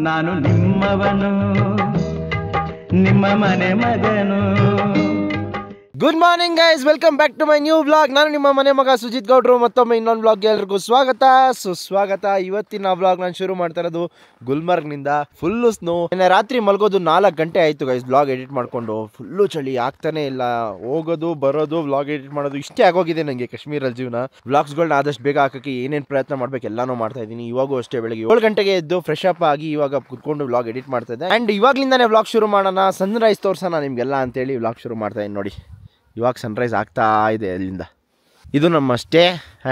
ನಾನು ನಿಮ್ಮವನು ನಿಮ್ಮ ಮನೆ ಮಗನು. Good morning guys, welcome back to my new vlog. ನಾನು ನಿಮ್ಮ ಮನೆ ಮಗ ಸುಜಿತ್ ಗೌಡ್ರು. ಮತ್ತೊಮ್ಮೆ ಇನ್ನೊಂದು ವ್ಲಾಗ್ಗೆ ಎಲ್ರಿಗೂ ಸುಸ್ವಾಗತ. ಇವತ್ತಿನ ವ್ಲಾಗ್ ನಾನು ಶುರು ಮಾಡ್ತಾ ಇರೋದು ಗುಲ್ಮರ್ಗ್ನಿಂದ. Full snow. ರಾತ್ರಿ ಮಲ್ಗೋದು 4 ಗಂಟೆ ಆಯಿತು ಗೈಸ್. ವ್ಲಾಗ್ ಎಡಿಟ್ ಮಾಡಿಕೊಂಡು ಫುಲ್ಲು ಚಳಿ ಆಗ್ತಾನೆ ಇಲ್ಲ. ಹೋಗೋದು ಬರೋದು ವ್ಲಾಗ್ ಎಡಿಟ್ ಮಾಡೋದು ಇಷ್ಟೇ ಆಗೋಗಿದೆ ನನಗೆ ಕಾಶ್ಮೀರಲ್ಲಿ ಜೀವನ. ವ್ಲಾಗ್ಸ್ಗಳನ್ನ ಆದಷ್ಟು ಬೇಗ ಹಾಕೋಕ್ಕೆ ಏನೇನು ಪ್ರಯತ್ನ ಮಾಡ್ಬೇಕು ಎಲ್ಲಾನು ಮಾಡ್ತಾ ಇದ್ದೀನಿ. ಇವಾಗೂ ಅಷ್ಟೇ ಬೆಳಗ್ಗೆ 7 ಗಂಟೆಗೆ ಎದ್ದು ಫ್ರೆಶ್ ಅಪ್ ಆಗಿ ಇವಾಗ ಕುತ್ಕೊಂಡು ವ್ಲಾಗ್ ಎಡಿಟ್ ಮಾಡ್ತಾ ಇದ್ದೆ. ಆ್ಯಂಡ್ ಇವಾಗ್ಲಿಂದಾನೇ ವ್ಲಾಗ್ ಶುರು ಮಾಡೋಣ, ಸನ್ರೈಸ್ ತೋರ್ಸೋಣ ನಿಮಗೆಲ್ಲ ಅಂತೇಳಿ ವ್ಲಾಗ್ ಶುರು ಮಾಡ್ತಾ ಇದ್ದೀನಿ. ನೋಡಿ ಇವಾಗ ಸನ್ರೈಸ್ ಆಗ್ತಾ ಇದೆ ಅಲ್ಲಿಂದ. ಇದು ನಮ್ಮ ಸ್ಟೇ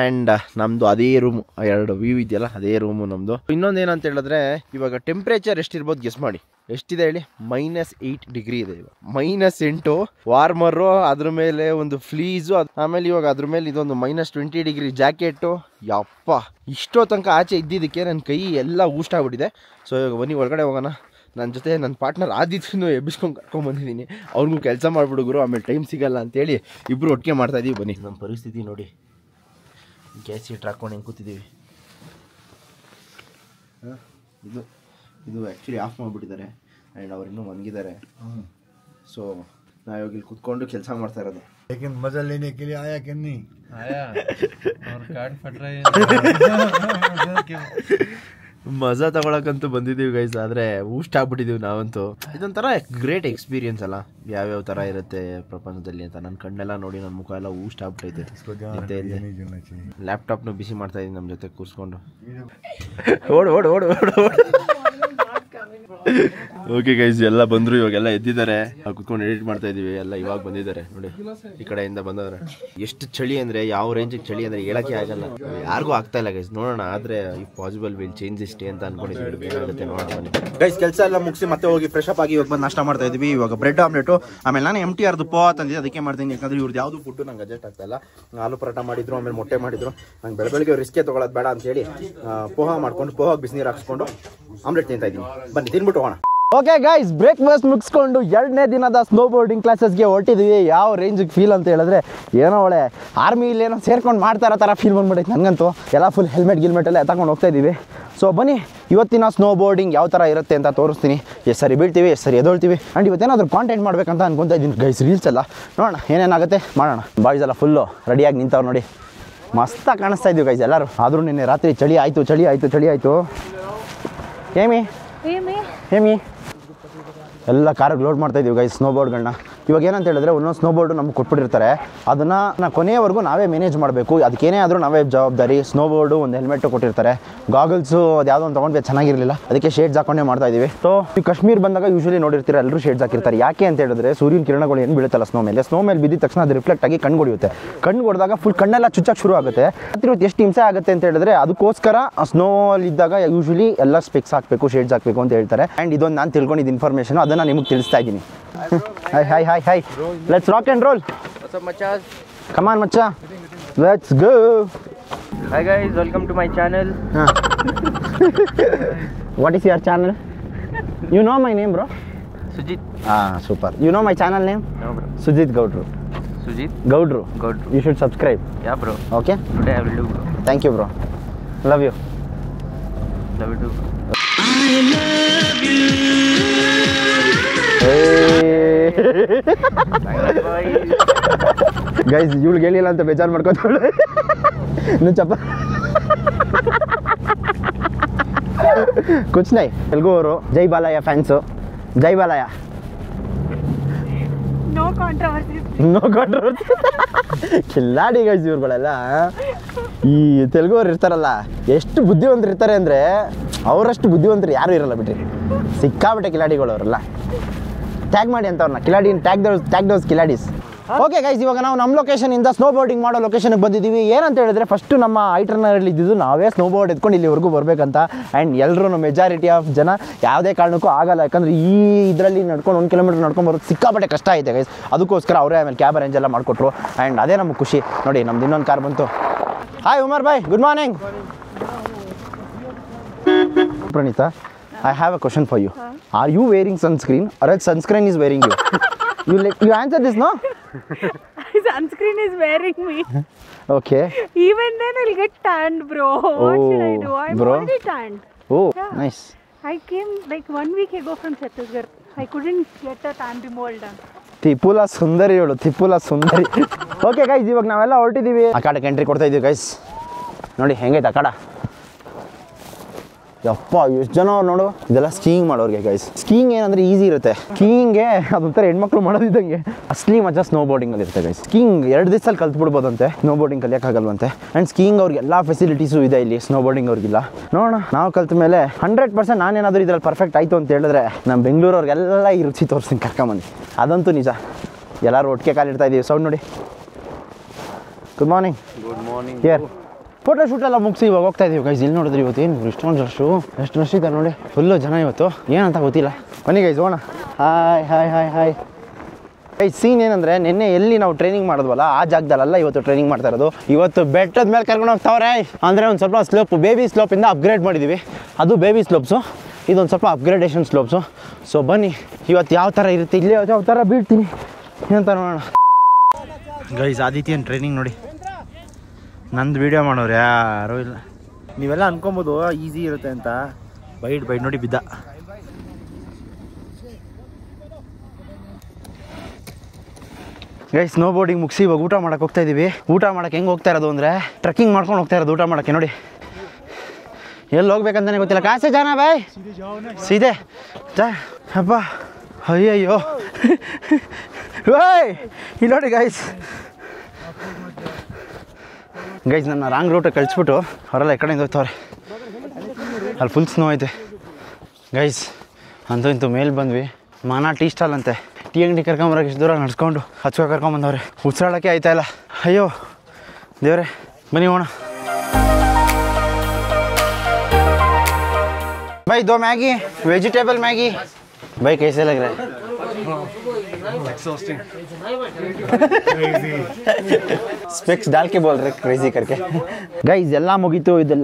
ಆ್ಯಂಡ್ ನಮ್ಮದು ಅದೇ ರೂಮು. 2 ವ್ಯೂ ಇದೆಯಲ್ಲ, ಅದೇ ರೂಮು ನಮ್ಮದು. ಇನ್ನೊಂದು ಏನಂತ ಹೇಳಿದ್ರೆ, ಇವಾಗ ಟೆಂಪ್ರೇಚರ್ ಎಷ್ಟಿರ್ಬೋದು ಗೆಸ್ ಮಾಡಿ. ಎಷ್ಟಿದೆ ಹೇಳಿ? -8 ಡಿಗ್ರಿ ಇದೆ ಇವಾಗ. -8 ವಾರ್ಮರು, ಅದ್ರ ಮೇಲೆ ಒಂದು ಫ್ಲೀಸು, ಆಮೇಲೆ ಇವಾಗ ಅದ್ರ ಮೇಲೆ ಇದೊಂದು -20 ಡಿಗ್ರಿ ಜಾಕೆಟು. ಯಪ್ಪ, ಇಷ್ಟೋ ತನಕ ಆಚೆ ಇದ್ದಿದ್ದಕ್ಕೆ ನನ್ನ ಕೈ ಎಲ್ಲ ಊಷ್ಟಾಗ್ಬಿಟ್ಟಿದೆ. ಸೊ ಇವಾಗ ಬನ್ನಿ ಒಳಗಡೆ ಹೋಗೋಣ. ನನ್ನ ಜೊತೆ ನನ್ನ ಪಾರ್ಟ್ನರ್ ಆದಿತ್ಯನೂ ಎಬ್ಬಿಸ್ಕೊಂಡು ಕರ್ಕೊಂಡ್ಬಂದಿದ್ದೀನಿ. ಅವ್ರಿಗೂ ಕೆಲಸ ಮಾಡಿಬಿಡುಗರು, ಆಮೇಲೆ ಟೈಮ್ ಸಿಗಲ್ಲ ಅಂತೇಳಿ ಇಬ್ಬರು ಒಟ್ಟಿಗೆ ಮಾಡ್ತಾಯಿದ್ದೀವಿ. ಬನ್ನಿ. ನಮ್ಮ ಪರಿಸ್ಥಿತಿ ನೋಡಿ, ಗ್ಯಾಸ್ ಹೀಟ್ರ್ ಹಾಕ್ಕೊಂಡು ಹೆಂಗೆ ಕೂತಿದ್ದೀವಿ. ಇದು ಆ್ಯಕ್ಚುಲಿ ಆಫ್ ಮಾಡಿಬಿಟ್ಟಿದ್ದಾರೆ ಆ್ಯಂಡ್ ಅವ್ರು ಇನ್ನೂ ಮಲಗಿದ್ದಾರೆ. ಸೊ ನಾವು ಇವಾಗ ಇಲ್ಲಿ ಕೂತ್ಕೊಂಡು ಕೆಲಸ ಮಾಡ್ತಾ ಇರೋದು. लेकिन मजा लेने के लिए आया कि नहीं आया और कार्ड फट रहे हैं. ಮಜಾ ತಗೊಳಕ್ಕಂತೂ ಬಂದಿದ್ದೀವಿ ಗೈಸ್, ಆದರೆ ಊಷ್ಟಾಗ್ಬಿಟ್ಟಿದ್ದೀವಿ ನಾವಂತೂ. ಇದೊಂಥರ ಗ್ರೇಟ್ ಎಕ್ಸ್ಪೀರಿಯನ್ಸ್ ಅಲ್ಲ, ಯಾವ್ಯಾವ ಥರ ಇರುತ್ತೆ ಪ್ರಪಂಚದಲ್ಲಿ ಅಂತ. ನನ್ನ ಕಣ್ಣೆಲ್ಲ ನೋಡಿ ನನ್ನ ಮುಖ ಎಲ್ಲ ಊಷ್ಟಾಗ್ಬಿಟ್ಟೈತೆ. ಲ್ಯಾಪ್ಟಾಪ್ನು ಬಿಸಿ ಮಾಡ್ತಾ ಇದ್ದೀನಿ ನಮ್ಮ ಜೊತೆ ಕೂರಿಸ್ಕೊಂಡು. ಓಡು ಓಡು ಓಡು ಓಡು ಓಡು. ಓಕೆ ಗೈಸ್, ಎಲ್ಲ ಬಂದರು, ಇವಾಗೆಲ್ಲ ಎದ್ದಿದ್ದಾರೆ. ಕುತ್ಕೊಂಡು ಎಡಿಟ್ ಮಾಡ್ತಾ ಇದೀವಿ. ಎಲ್ಲ ಇವಾಗ ಬಂದಿದ್ದಾರೆ ನೋಡಿ, ಈ ಕಡೆಯಿಂದ ಬಂದವ್ರೆ. ಎಷ್ಟು ಚಳಿ ಅಂದರೆ, ಯಾವ ರೇಂಜಿಗೆ ಚಳಿ ಅಂದರೆ ಹೇಳಕ್ಕೆ ಆಗಲ್ಲ. ಯಾರಿಗೂ ಆಗ್ತಾ ಇಲ್ಲ ಗೈಸ್. ನೋಡೋಣ, ಆದರೆ ಇಫ್ ಪಾಸಿಬಲ್ ವಿಲ್ ಚೇಂಜ್ ಇಷ್ಟೇ ಅಂತ ಅನ್ಕೊಂಡಿದ್ದೀವಿ. ಏನಾಗುತ್ತೆ ನೋಡೋಣ ಗೈಸ್. ಕೆಲಸ ಎಲ್ಲ ಮುಗಿಸಿ ಮತ್ತೆ ಹೋಗಿ ಫ್ರೆಶ್ ಅಪ್ ಆಗಿ ಇವಾಗ ಬಂದು ನಾಷ್ಟ ಮಾಡ್ತಾ ಇದೀವಿ. ಇವಾಗ ಬ್ರೆಡ್ ಆಮ್ಲೆಟು, ಆಮೇಲೆ ನಾನು MTR ಪೋ ತಂದಿದ್ದೆ, ಅದಕ್ಕೆ ಮಾಡ್ತೀನಿ. ಯಾಕಂದ್ರೆ ಇವ್ರದ್ದು ಯಾವುದು ಫುಡ್ ನಂಗೆ ಅಡ್ಜಸ್ಟ್ ಆಗ್ತಾ ಇಲ್ಲ. ಆಲೂ ಪರೋಟ ಮಾಡಿದ್ರು, ಆಮೇಲೆ ಮೊಟ್ಟೆ ಮಾಡಿದ್ರು. ನಂಗೆ ಬೆಳಗ್ಗೆ ರಿಸ್ಕೇ ತೊಗೊಳೋದು ಬೇಡ ಅಂತ ಹೇಳಿ ಪೋಹ ಮಾಡ್ಕೊಂಡು ಪೋಹಾಗಿ ಬಿಸಿನೀರು ಹಾಕ್ಸ್ಕೊಂಡು ಆಮ್ಲೆಟ್ ತಿಂತಾ ಇದ್ದೀನಿ. ಬನ್ನಿ ತಿನ್ಬಿಟ್ಟು ಹೋಗೋಣ. ಓಕೆ ಗೈಸ್, ಬ್ರೇಕ್ಫಾಸ್ಟ್ ಮುಗಿಸ್ಕೊಂಡು 2ನೇ ದಿನದ ಸ್ನೋ ಬೋರ್ಡಿಂಗ್ ಕ್ಲಾಸಸ್ಗೆ ಹೊರಟಿದ್ವಿ. ಯಾವ ರೇಂಜಿಗೆ ಫೀಲ್ ಅಂತ ಹೇಳಿದ್ರೆ, ಏನೋ ಒಳ್ಳೆ ಆರ್ಮಿಲಿ ಏನೋ ಸೇರ್ಕೊಂಡು ಮಾಡ್ತಾರೋ ಥರ ಫೀಲ್ ಬಂದ್ಬಿಟ್ಟೈತೆ ನನಗಂತೂ. ಎಲ್ಲ ಫುಲ್ ಹೆಲ್ಮೆಟ್ ಎಲ್ಲ ತಗೊಂಡು ಹೋಗ್ತಾ ಇದ್ದೀವಿ. ಸೊ ಬನ್ನಿ, ಇವತ್ತಿನ ಸ್ನೋ ಬೋರ್ಡಿಂಗ್ ಯಾವ ಥರ ಇರುತ್ತೆ ಅಂತ ತೋರಿಸ್ತೀನಿ. ಎಷ್ಟು ಸರಿ ಬೀಳ್ತೀವಿ, ಎಷ್ಟು ಸರಿ ಎದೊಳ್ತೀವಿ. ಆ್ಯಂಡ್ ಇವತ್ತೇನಾದರೂ ಕಾಂಟೆಂಟ್ ಮಾಡಬೇಕಂತ ಅನ್ಕೊತಾ ಇದ್ದೀನಿ ಗೈಸ್. ರೀಲ್ಸ್ ಎಲ್ಲ ನೋಡೋಣ ಏನೇನಾಗುತ್ತೆ ಮಾಡೋಣ. ಬಾಯ್ಸ್ ಎಲ್ಲ ಫುಲ್ಲು ರೆಡಿಯಾಗಿ ನಿಂತವ್ರು ನೋಡಿ, ಮಸ್ತಾಗಿ ಕಾಣಿಸ್ತಾ ಇದ್ದೀವಿ ಗೈಸ್ ಎಲ್ಲರೂ. ಆದರೂ ನಿನ್ನೆ ರಾತ್ರಿ ಚಳಿ ಆಯಿತು. ಹೇಮಿ ಎಲ್ಲ ಕಾರಿಗೆ ಲೋಡ್ ಮಾಡ್ತಾ ಇದೀವಿ ಗೈಸ್ ಸ್ನೋ ಬೋರ್ಡ್ಗಳನ್ನ. ಇವಾಗ ಏನಂತ ಹೇಳಿದ್ರೆ, ಒಂದೊಂದು ಸ್ನೋ ಬೋರ್ಡು ನಮ್ಗೆ ಕೊಟ್ಬಿಟ್ಟಿರ್ತಾರೆ. ಅದನ್ನು ಕೊನೆಯವರೆಗೂ ನಾವೇ ಮ್ಯಾನೇಜ್ ಮಾಡಬೇಕು. ಅದಕ್ಕೇನೇ ಆದರೂ ನಾವೇ ಜವಾಬ್ದಾರಿ. ಸ್ನೋ ಬೋರ್ಡು, ಒಂದು ಹೆಲ್ಮೆಟ್ಟು ಕೊಟ್ಟಿರ್ತಾರೆ, ಗಾಗಲ್ಸು ಅದು ಯಾವುದೋ ಒಂದು ತೊಗೊಂಡ್ರೆ ಚೆನ್ನಾಗಿರಲಿಲ್ಲ, ಅದಕ್ಕೆ ಶೇಡ್ಸ್ ಹಾಕೊಂಡೇ ಮಾಡ್ತಾ ಇದ್ದೀವಿ. ಸೊ ಈ ಕಾಶ್ಮೀರ ಬಂದಾಗ ಯೂಶಲಿ ನೋಡಿರ್ತೀರ, ಎಲ್ಲರೂ ಶೇಡ್ಸ್ ಹಾಕಿರ್ತಾರೆ. ಯಾಕೆ ಅಂತ ಹೇಳಿದ್ರೆ, ಸೂರ್ಯನ ಕಿರಣಗಳು ಏನು ಬೀಳುತ್ತಲ್ಲ ಸ್ನೋ ಮೇಲೆ ಬಿದ್ದ ತಕ್ಷಣ ಅದು ರಿಫ್ಲೆಕ್ಟ್ ಆಗಿ ಕಣ್ಣು ಹೊಡೆಯುತ್ತೆ. ಕಣ್ಣು ಹೊಡೆದಾಗ ಫುಲ್ ಕಣ್ಣೆಲ್ಲ ಚುಚ್ಚಕ್ಕೆ ಶುರು ಆಗುತ್ತೆ. ಇವತ್ತು ಎಷ್ಟು ಹಿಂಸೆ ಆಗುತ್ತೆ ಅಂತ ಹೇಳಿದ್ರೆ, ಅದಕ್ಕೋಸ್ಕರ ಸ್ನೋಲ್ಲಿ ಇದ್ದಾಗ ಯೂಶಲಿ ಎಲ್ಲ ಸ್ಪೆಕ್ಸ್ ಹಾಕಬೇಕು, ಶೇಡ್ಸ್ ಹಾಕಬೇಕು ಅಂತ ಹೇಳ್ತಾರೆ. ಆ್ಯಂಡ್ ಇದೊಂದು ನಾನು ತಿಳ್ಕೊಂಡಿದ್ದು ಇನ್ಫಾರ್ಮೇಷನ್, ಅದನ್ನು ನಿಮಗೆ ತಿಳಿಸ್ತಾ ಇದ್ದೀನಿ. Hi. Let's rock and roll. What's up, machas? Come on, macha. Let's go. Hi guys, welcome to my channel. What is your channel? You know my name, bro? Sujit. Super. You know my channel name? No, bro. Sujit Gaudru. Sujit. Gaudru. You should subscribe. Yeah, bro. Okay? Today I will do, bro. Thank you, bro. Love you. Love you too, bro. I love you. Guys, ಇವಳು ಹೇಳಿಲ್ಲ ಅಂತ ಬೇಜಾರು ಮಾಡ್ಕೊತಾಳೆ. ನುಚ್ಚಪ್ಪ ಕುಚ್ ನೈ. ತೆಲುಗು ಅವರು ಜೈ Balayya fans. ಜೈ Balayya. No controversy. ಕಿಲ್ಲಾಡಿ guys ಇವ್ರುಗಳೆಲ್ಲ. ಈ ತೆಲುಗು ಅವ್ರು ಇರ್ತಾರಲ್ಲ, ಎಷ್ಟು ಬುದ್ಧಿವಂತರು ಇರ್ತಾರೆ ಅಂದರೆ, ಅವರಷ್ಟು ಬುದ್ಧಿವಂತರು ಯಾರೂ ಇರಲ್ಲ ಬಿಟ್ರಿ. ಸಿಕ್ಕಾಬಿಟ್ಟೆ ಕಿಲಾಡಿಗಳು ಅವರೆಲ್ಲ. ಟ್ಯಾಗ್ ಮಾಡಿ ಅಂತ ಅವ್ರನ್ನ, ಕಿಲಾಡಿ ಟ್ಯಾಗ್ ದೋಸ್ ಕಿಲಾಡೀಸ್. ಓಕೆ ಗೈಸ್, ಇವಾಗ ನಾವು ನಮ್ಮ ಲೊಕೇಶನಿಂದ ಸ್ನೋ ಬೋರ್ಡಿಂಗ್ ಮಾಡೋ ಲೊಕೇಶನ್ಗೆ ಬಂದಿದ್ದೀವಿ. ಏನಂತ ಹೇಳಿದ್ರೆ, ಫಸ್ಟು ನಮ್ಮ ಐಟರ್ನರಲ್ಲಿ ಇದ್ದಿದ್ದು ನಾವೇ ಸ್ನೋ ಬೋರ್ಡ್ ಎತ್ಕೊಂಡು ಇಲ್ಲಿವರೆಗೂ ಬರಬೇಕಂತ. ಆ್ಯಂಡ್ ಎಲ್ಲರೂ ಮೆಜಾರಿಟಿ ಆಫ್ ಜನ ಯಾವುದೇ ಕಾರಣಕ್ಕೂ ಆಗಲ್ಲ, ಯಾಕಂದರೆ ಈ ಇದರಲ್ಲಿ ನಡ್ಕೊಂಡು 1 ಕಿಲೋಮೀಟರ್ ನಡ್ಕೊಂಡು ಬರೋದು ಸಿಕ್ಕಾಪಟ್ಟೆ ಕಷ್ಟ ಐತೆ ಗೈಸ್. ಅದಕ್ಕೋಸ್ಕರ ಅವರೇ ಆಮೇಲೆ ಕ್ಯಾಬ್ ಅರೇಂಜ್ ಎಲ್ಲ ಮಾಡಿಕೊಟ್ರು. ಆ್ಯಂಡ್ ಅದೇ ನಮಗೆ ಖುಷಿ. ನೋಡಿ, ನಮ್ದು ಇನ್ನೊಂದು ಕಾರ್ ಬಂತು. ಹಾಯ್ ಉಮರ್ ಬಾಯ್, good morning. Praneeta, I have a question for you. Are you wearing sunscreen or else sunscreen is wearing you? You answer this, no? Sunscreen is wearing me. Okay. Even then I'll get tanned, bro. What should I do? I'm already tanned. Oh, yeah. Nice. I came like 1 week ago from Chhattisgarh. I couldn't get a tan removal done. ತಿಪ್ಪುಲ ಸುಂದರಿ ಹೇಳು, ತಿಪ್ಪುಲ ಸುಂದರಿ. Okay guys, ಇವಾಗ ನಾವೆಲ್ಲ ಹೊರಟಿದ್ದೀವಿ. ಆ ಕಡೆಗೆ entry ಕೊಡ್ತಾ ಇದ್ದೀವಿ guys. ನೋಡಿ ಹೆಂಗೈತೆ ಆ ಕಡೆ. ಯಪ್ಪ ಎಷ್ಟು ಜನ ಅವ್ರು ನೋಡು. ಇದೆಲ್ಲ ಸ್ಕೀಯಿಂಗ್ ಮಾಡೋರಿಗೆ ಗೈಸ್. ಸ್ಕೀಯಿಂಗ್ ಏನಂದ್ರೆ ಈಸಿ ಇರುತ್ತೆ. ಸ್ಕೀಯಿಂಗ್ಗೆ ಅದೊಂಥರ ಹೆಣ್ಮಕ್ಳು ಮಾಡೋದಿದ್ದಂಗೆ. ಅಸ್ಲಿ ಮಜಾ ಸ್ನೋ ಬೋರ್ಡಿಂಗಲ್ಲಿ ಇರುತ್ತೆ ಗೈಸ್. ಸ್ಕೀಯಿಂಗ್ 2 ದಿವಸದಲ್ಲಿ ಕಲ್ತ್ಬಿಡ್ಬೋದಂತೆ, ಸ್ನೋ ಬೋರ್ಡಿಂಗ್ ಕಲಿಯೋಕ್ಕಾಗಲ್ವಂತೆ. ಆ್ಯಂಡ್ ಸ್ಕೀಯಿಂಗ್ ಅವ್ರಿಗೆ ಎಲ್ಲ ಫೆಸಿಲಿಟೀಸು ಇದೆ ಇಲ್ಲಿ, ಸ್ನೋ ಬೋರ್ಡಿಂಗ್ ಅವ್ರಿಗಿಲ್ಲ. ನೋಡೋಣ, ನಾವು ಕಲ್ತ ಮೇಲೆ 100% ನಾನೇನಾದರೂ ಇದ್ರಲ್ಲಿ ಪರ್ಫೆಕ್ಟ್ ಆಯಿತು ಅಂತ ಹೇಳಿದ್ರೆ ನಮ್ಮ ಬೆಂಗಳೂರವ್ರಿಗೆಲ್ಲ ಈ ರುಚಿ ತೋರಿಸ್ತೀನಿ ಕರ್ಕೊಂಬಂದು. ಅದಂತೂ ನಿಜ. ಎಲ್ಲರೂ ಒಟ್ಟಿಗೆ ಕಾಲಿಡ್ತಾ ಇದ್ದೀವಿ. ಸೌಂಡ್ ನೋಡಿ. Good morning. Good morning. ಯರ್ ಫೋಟೋ ಶೂಟ್ ಎಲ್ಲ ಮುಗಿಸಿ ಇವಾಗ ಹೋಗ್ತಾ ಇದೀವಿ ಗೈಸ್. ಇಲ್ಲಿ ನೋಡಿದ್ರಿ ಇವತ್ತು ಏನು ಇಷ್ಟೊಂದು ಎಷ್ಟು ರಶ್ ಇದ್ದಾರೆ ನೋಡಿ. ಫುಲ್ಲು ಜನ ಇವತ್ತು, ಏನಂತ ಗೊತ್ತಿಲ್ಲ. ಬನ್ನಿ ಗೈಸ್ ಹೋಗೋಣ. Hi hi hi hi guys. Scene ಏನಂದರೆ, ನಿನ್ನೆ ಎಲ್ಲಿ ನಾವು ಟ್ರೈನಿಂಗ್ ಮಾಡಿದ್ವಲ್ಲ ಆ ಜಾಗದಲ್ಲ ಇವತ್ತು ಟ್ರೈನಿಂಗ್ ಮಾಡ್ತಾ ಇರೋದು. ಇವತ್ತು ಬೆಟ್ಟದ ಮೇಲೆ ಕರ್ಕೊಂಡು ಹೋಗ್ತಾವ್ರೆ. ಅಂದರೆ ಒಂದು ಸ್ವಲ್ಪ ಸ್ಲೋಪ್, ಬೇಬಿ ಸ್ಲೋಪಿಂದ ಅಪ್ಗ್ರೇಡ್ ಮಾಡಿದ್ದೀವಿ. ಅದು ಬೇಬಿ ಸ್ಲೋಪ್ಸು, ಇದೊಂದು ಸ್ವಲ್ಪ ಅಪ್ಗ್ರೇಡೇಷನ್ ಸ್ಲೋಪ್ಸು. ಸೊ ಬನ್ನಿ ಇವತ್ತು ಯಾವ ಥರ ಇರುತ್ತೆ, ಇಲ್ಲೇ ಯಾವ ಥರ ಬೀಳ್ತೀನಿ ಏನಂತ ನೋಡೋಣ ಗೈಸ್. ಆದಿತ್ಯನ್ ಟ್ರೈನಿಂಗ್ ನೋಡಿ. ನಂದು ವೀಡಿಯೋ ಮಾಡೋರು ಯಾರೂ ಇಲ್ಲ. ನೀವೆಲ್ಲ ಅನ್ಕೊಬೋದು ಈಸಿ ಇರುತ್ತೆ ಅಂತ. ಬೈಡ್ ನೋಡಿ ಬಿದ್ದ. ಗೈಸ್ ಸ್ನೋ ಬೋರ್ಡಿಂಗ್ ಮುಗಿಸಿ ಇವಾಗ ಊಟ ಮಾಡಕ್ಕೆ ಹೋಗ್ತಾ ಇದ್ದೀವಿ. ಊಟ ಮಾಡಕ್ಕೆ ಹೆಂಗೆ ಹೋಗ್ತಾ ಇರೋದು ಅಂದರೆ, ಟ್ರೆಕ್ಕಿಂಗ್ ಮಾಡ್ಕೊಂಡು ಹೋಗ್ತಾ ಇರೋದು ಊಟ ಮಾಡೋಕ್ಕೆ. ನೋಡಿ ಎಲ್ಲಿ ಹೋಗ್ಬೇಕಂತಾನೆ ಗೊತ್ತಿಲ್ಲ. ಕಾಸೆ ಜಾನ ಬಾಯ್ ಸೀದೆ ಅಪ್ಪ. ಅಯ್ಯಯ್ಯೋ ಬಾಯ್. ಇಲ್ಲಿ ನೋಡಿ ಗೈಸ್, ನನ್ನ ರಾಂಗ್ ರೂಟಿಗೆ ಕಳಿಸ್ಬಿಟ್ಟು ಅವರೆಲ್ಲ ಈ ಕಡೆಯಿಂದ ಹೋಗ್ತವ್ರೆ. ಅಲ್ಲಿ ಫುಲ್ ಸ್ನೋ ಐತೆ ಗೈಸ್. ಅಂತೂ ಇಂತೂ ಮೇಲೆ ಬಂದ್ವಿ. ಮಾನಾ ಟೀ ಸ್ಟಾಲ್ ಅಂತೆ. ಟೀ ಅಂಗಡಿ ಕರ್ಕೊಂಬರೋಕೆ ಇಷ್ಟು ದೂರ ನಡ್ಸ್ಕೊಂಡು ಹಚ್ಕೊ ಕರ್ಕೊಂಬಂದವ್ರೆ. ಉಸಿರಾಡೋಕ್ಕೆ ಆಯ್ತಾ ಇಲ್ಲ. ಅಯ್ಯೋ ದೇವ್ರೆ. ಬನ್ನಿ ಹೋಣ. भाई 2 मैगी, वेजिटेबल मैगी. भाई कैसे लग रहा है? ಸ್ಪೆಕ್ಸ್ डाल के बोल रहे क्रेजी करके. ಗೈಸ್ ಎಲ್ಲ ಮುಗೀತು. ಇದು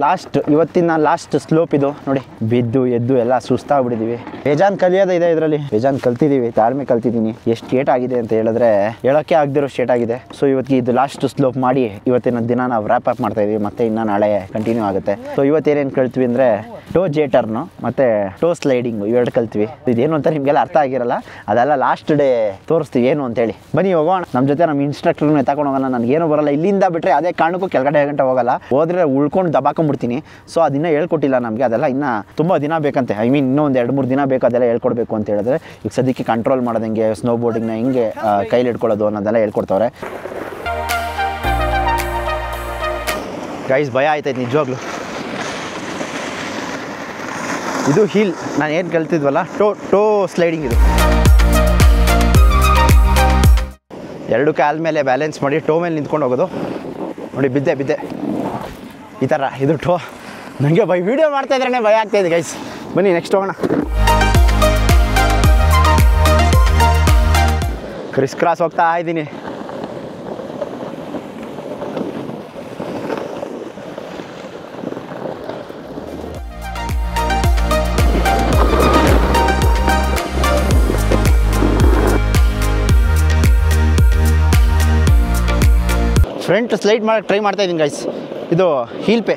ಇವತ್ತಿನ ಲಾಸ್ಟ್ ಸ್ಲೋಪ್ ಇದು ನೋಡಿ. ಬಿದ್ದು ಎದ್ದು ಎಲ್ಲ ಸುಸ್ತಾಗ್ಬಿಟ್ಟಿದ್ದೀವಿ. ಬೇಜಾನ್ ಕಲಿಯೋದಿದೆ ಇದರಲ್ಲಿ. ಬೇಜಾನ್ ಕಲ್ತಿದ್ದೀವಿ, ತಾಳ್ಮೆ ಕಲ್ತಿದ್ದೀನಿ. ಎಷ್ಟು ಸ್ಟೇಟ್ ಆಗಿದೆ ಅಂತ ಹೇಳಿದ್ರೆ ಹೇಳೋಕ್ಕೆ ಆಗದಿರೋ ಸ್ಟೇಟ್ ಆಗಿದೆ. ಸೊ ಇವತ್ತಿಗೆ ಇದು ಲಾಸ್ಟ್ ಸ್ಲೋಪ್ ಮಾಡಿ ಇವತ್ತಿನ ದಿನ ನಾವು ರ್ಯಾಪ್ ಅಪ್ ಮಾಡ್ತಾ ಇದೀವಿ. ಮತ್ತೆ ಇನ್ನು ನಾಳೆ ಕಂಟಿನ್ಯೂ ಆಗುತ್ತೆ. ಸೊ ಇವತ್ತೇನೇನು ಕಲ್ತ್ವಿ ಅಂದರೆ, ಟೋ ಜೇಟರ್ನು ಮತ್ತು ಟೋ ಸ್ಲೈಡಿಂಗು ಇವೆರಡು ಕಲ್ತ್ವಿ. ಇದೇನು ಅಂತ ನಿಮಗೆಲ್ಲ ಅರ್ಥ ಆಗಿರಲ್ಲ, ಅದೆಲ್ಲ ಲಾಸ್ಟ್ ಡೇ ತೋರಿಸ್ತೀವಿ ಏನು ಅಂತೇಳಿ. ಬನ್ನಿ ಹೋಗೋಣ. ನಮ್ಮ ಜೊತೆ ನಮ್ಮ ಇನ್ಸ್ಟ್ರಕ್ಟರ್ನ ಎತ್ತಾಕೊಂಡು ಹೋಗೋಣ. ನನಗೇನು ಬರಲ್ಲ. ಇಲ್ಲಿಂದ ಬಿಟ್ಟರೆ ಅದೇ ಕಾರಣಕ್ಕೂ ಕೆಳಗಡೆ ಗಂಟೆ ಹೋಗಲ್ಲ. ಹೋದರೆ ಉಳ್ಕೊಂಡು ದಬಾಕೊಂಡ್ಬಿಡ್ತೀನಿ. ಸೊ ಅದನ್ನ ಹೇಳ್ಕೊಟ್ಟಿಲ್ಲ ನಮಗೆ. ಅದೆಲ್ಲ ಇನ್ನೂ ತುಂಬ ದಿನ ಬೇಕಂತೆ. ಐ ಮೀನ್ ಇನ್ನೂ ಒಂದು 2-3 ದಿನ ಬೇಕು ಅದೆಲ್ಲ ಹೇಳ್ಕೊಡ್ಬೇಕು ಅಂತ ಹೇಳಿದ್ರೆ. ಈಗ ಸದ್ಯಕ್ಕೆ ಕಂಟ್ರೋಲ್ ಮಾಡೋದಂಗೆ, ಸ್ನೋ ಬೋರ್ಡಿಂಗ್ನ ಹೆಂಗೆ ಕೈಲಿ ಇಟ್ಕೊಳ್ಳೋದು ಅನ್ನೋದೆಲ್ಲ ಹೇಳ್ಕೊಡ್ತವ್ರೆ. ಗೈಸ್ ಭಯ ಆಯ್ತೈತೆ ನಿಜವಾಗ್ಲು. ಇದು ಹೀಲ್ ನಾನು ಏನು ಕಲ್ತಿದ್ವಲ್ಲ, ಟೋ ಸ್ಲೈಡಿಂಗ್. ಇದು 2 ಕಾಲ ಮೇಲೆ ಬ್ಯಾಲೆನ್ಸ್ ಮಾಡಿ ಟೋ ಮೇಲೆ ನಿಂತ್ಕೊಂಡು ಹೋಗೋದು. ನೋಡಿ ಬಿದ್ದೆ ಈ ಥರ. ಇದು ಟೋ. ನನಗೆ ವಿಡಿಯೋ ಮಾಡ್ತಾ ಇದ್ರೇ ಭಯ ಆಗ್ತಾಯಿದೆ ಗೈಸ್. ಬನ್ನಿ ನೆಕ್ಸ್ಟ್ ಹೋಗೋಣ. ಕ್ರಿಸ್ ಕ್ರಾಸ್ ಹೋಗ್ತಾ ಇದ್ದೀನಿ. ಫ್ರಂಟ್ ಸ್ಲೈಡ್ ಮಾಡೋಕ್ಕೆ ಟ್ರೈ ಮಾಡ್ತಾ ಇದ್ದೀನಿ ಗೈಸ್. ಇದು ಹೀಲ್ ಪೇ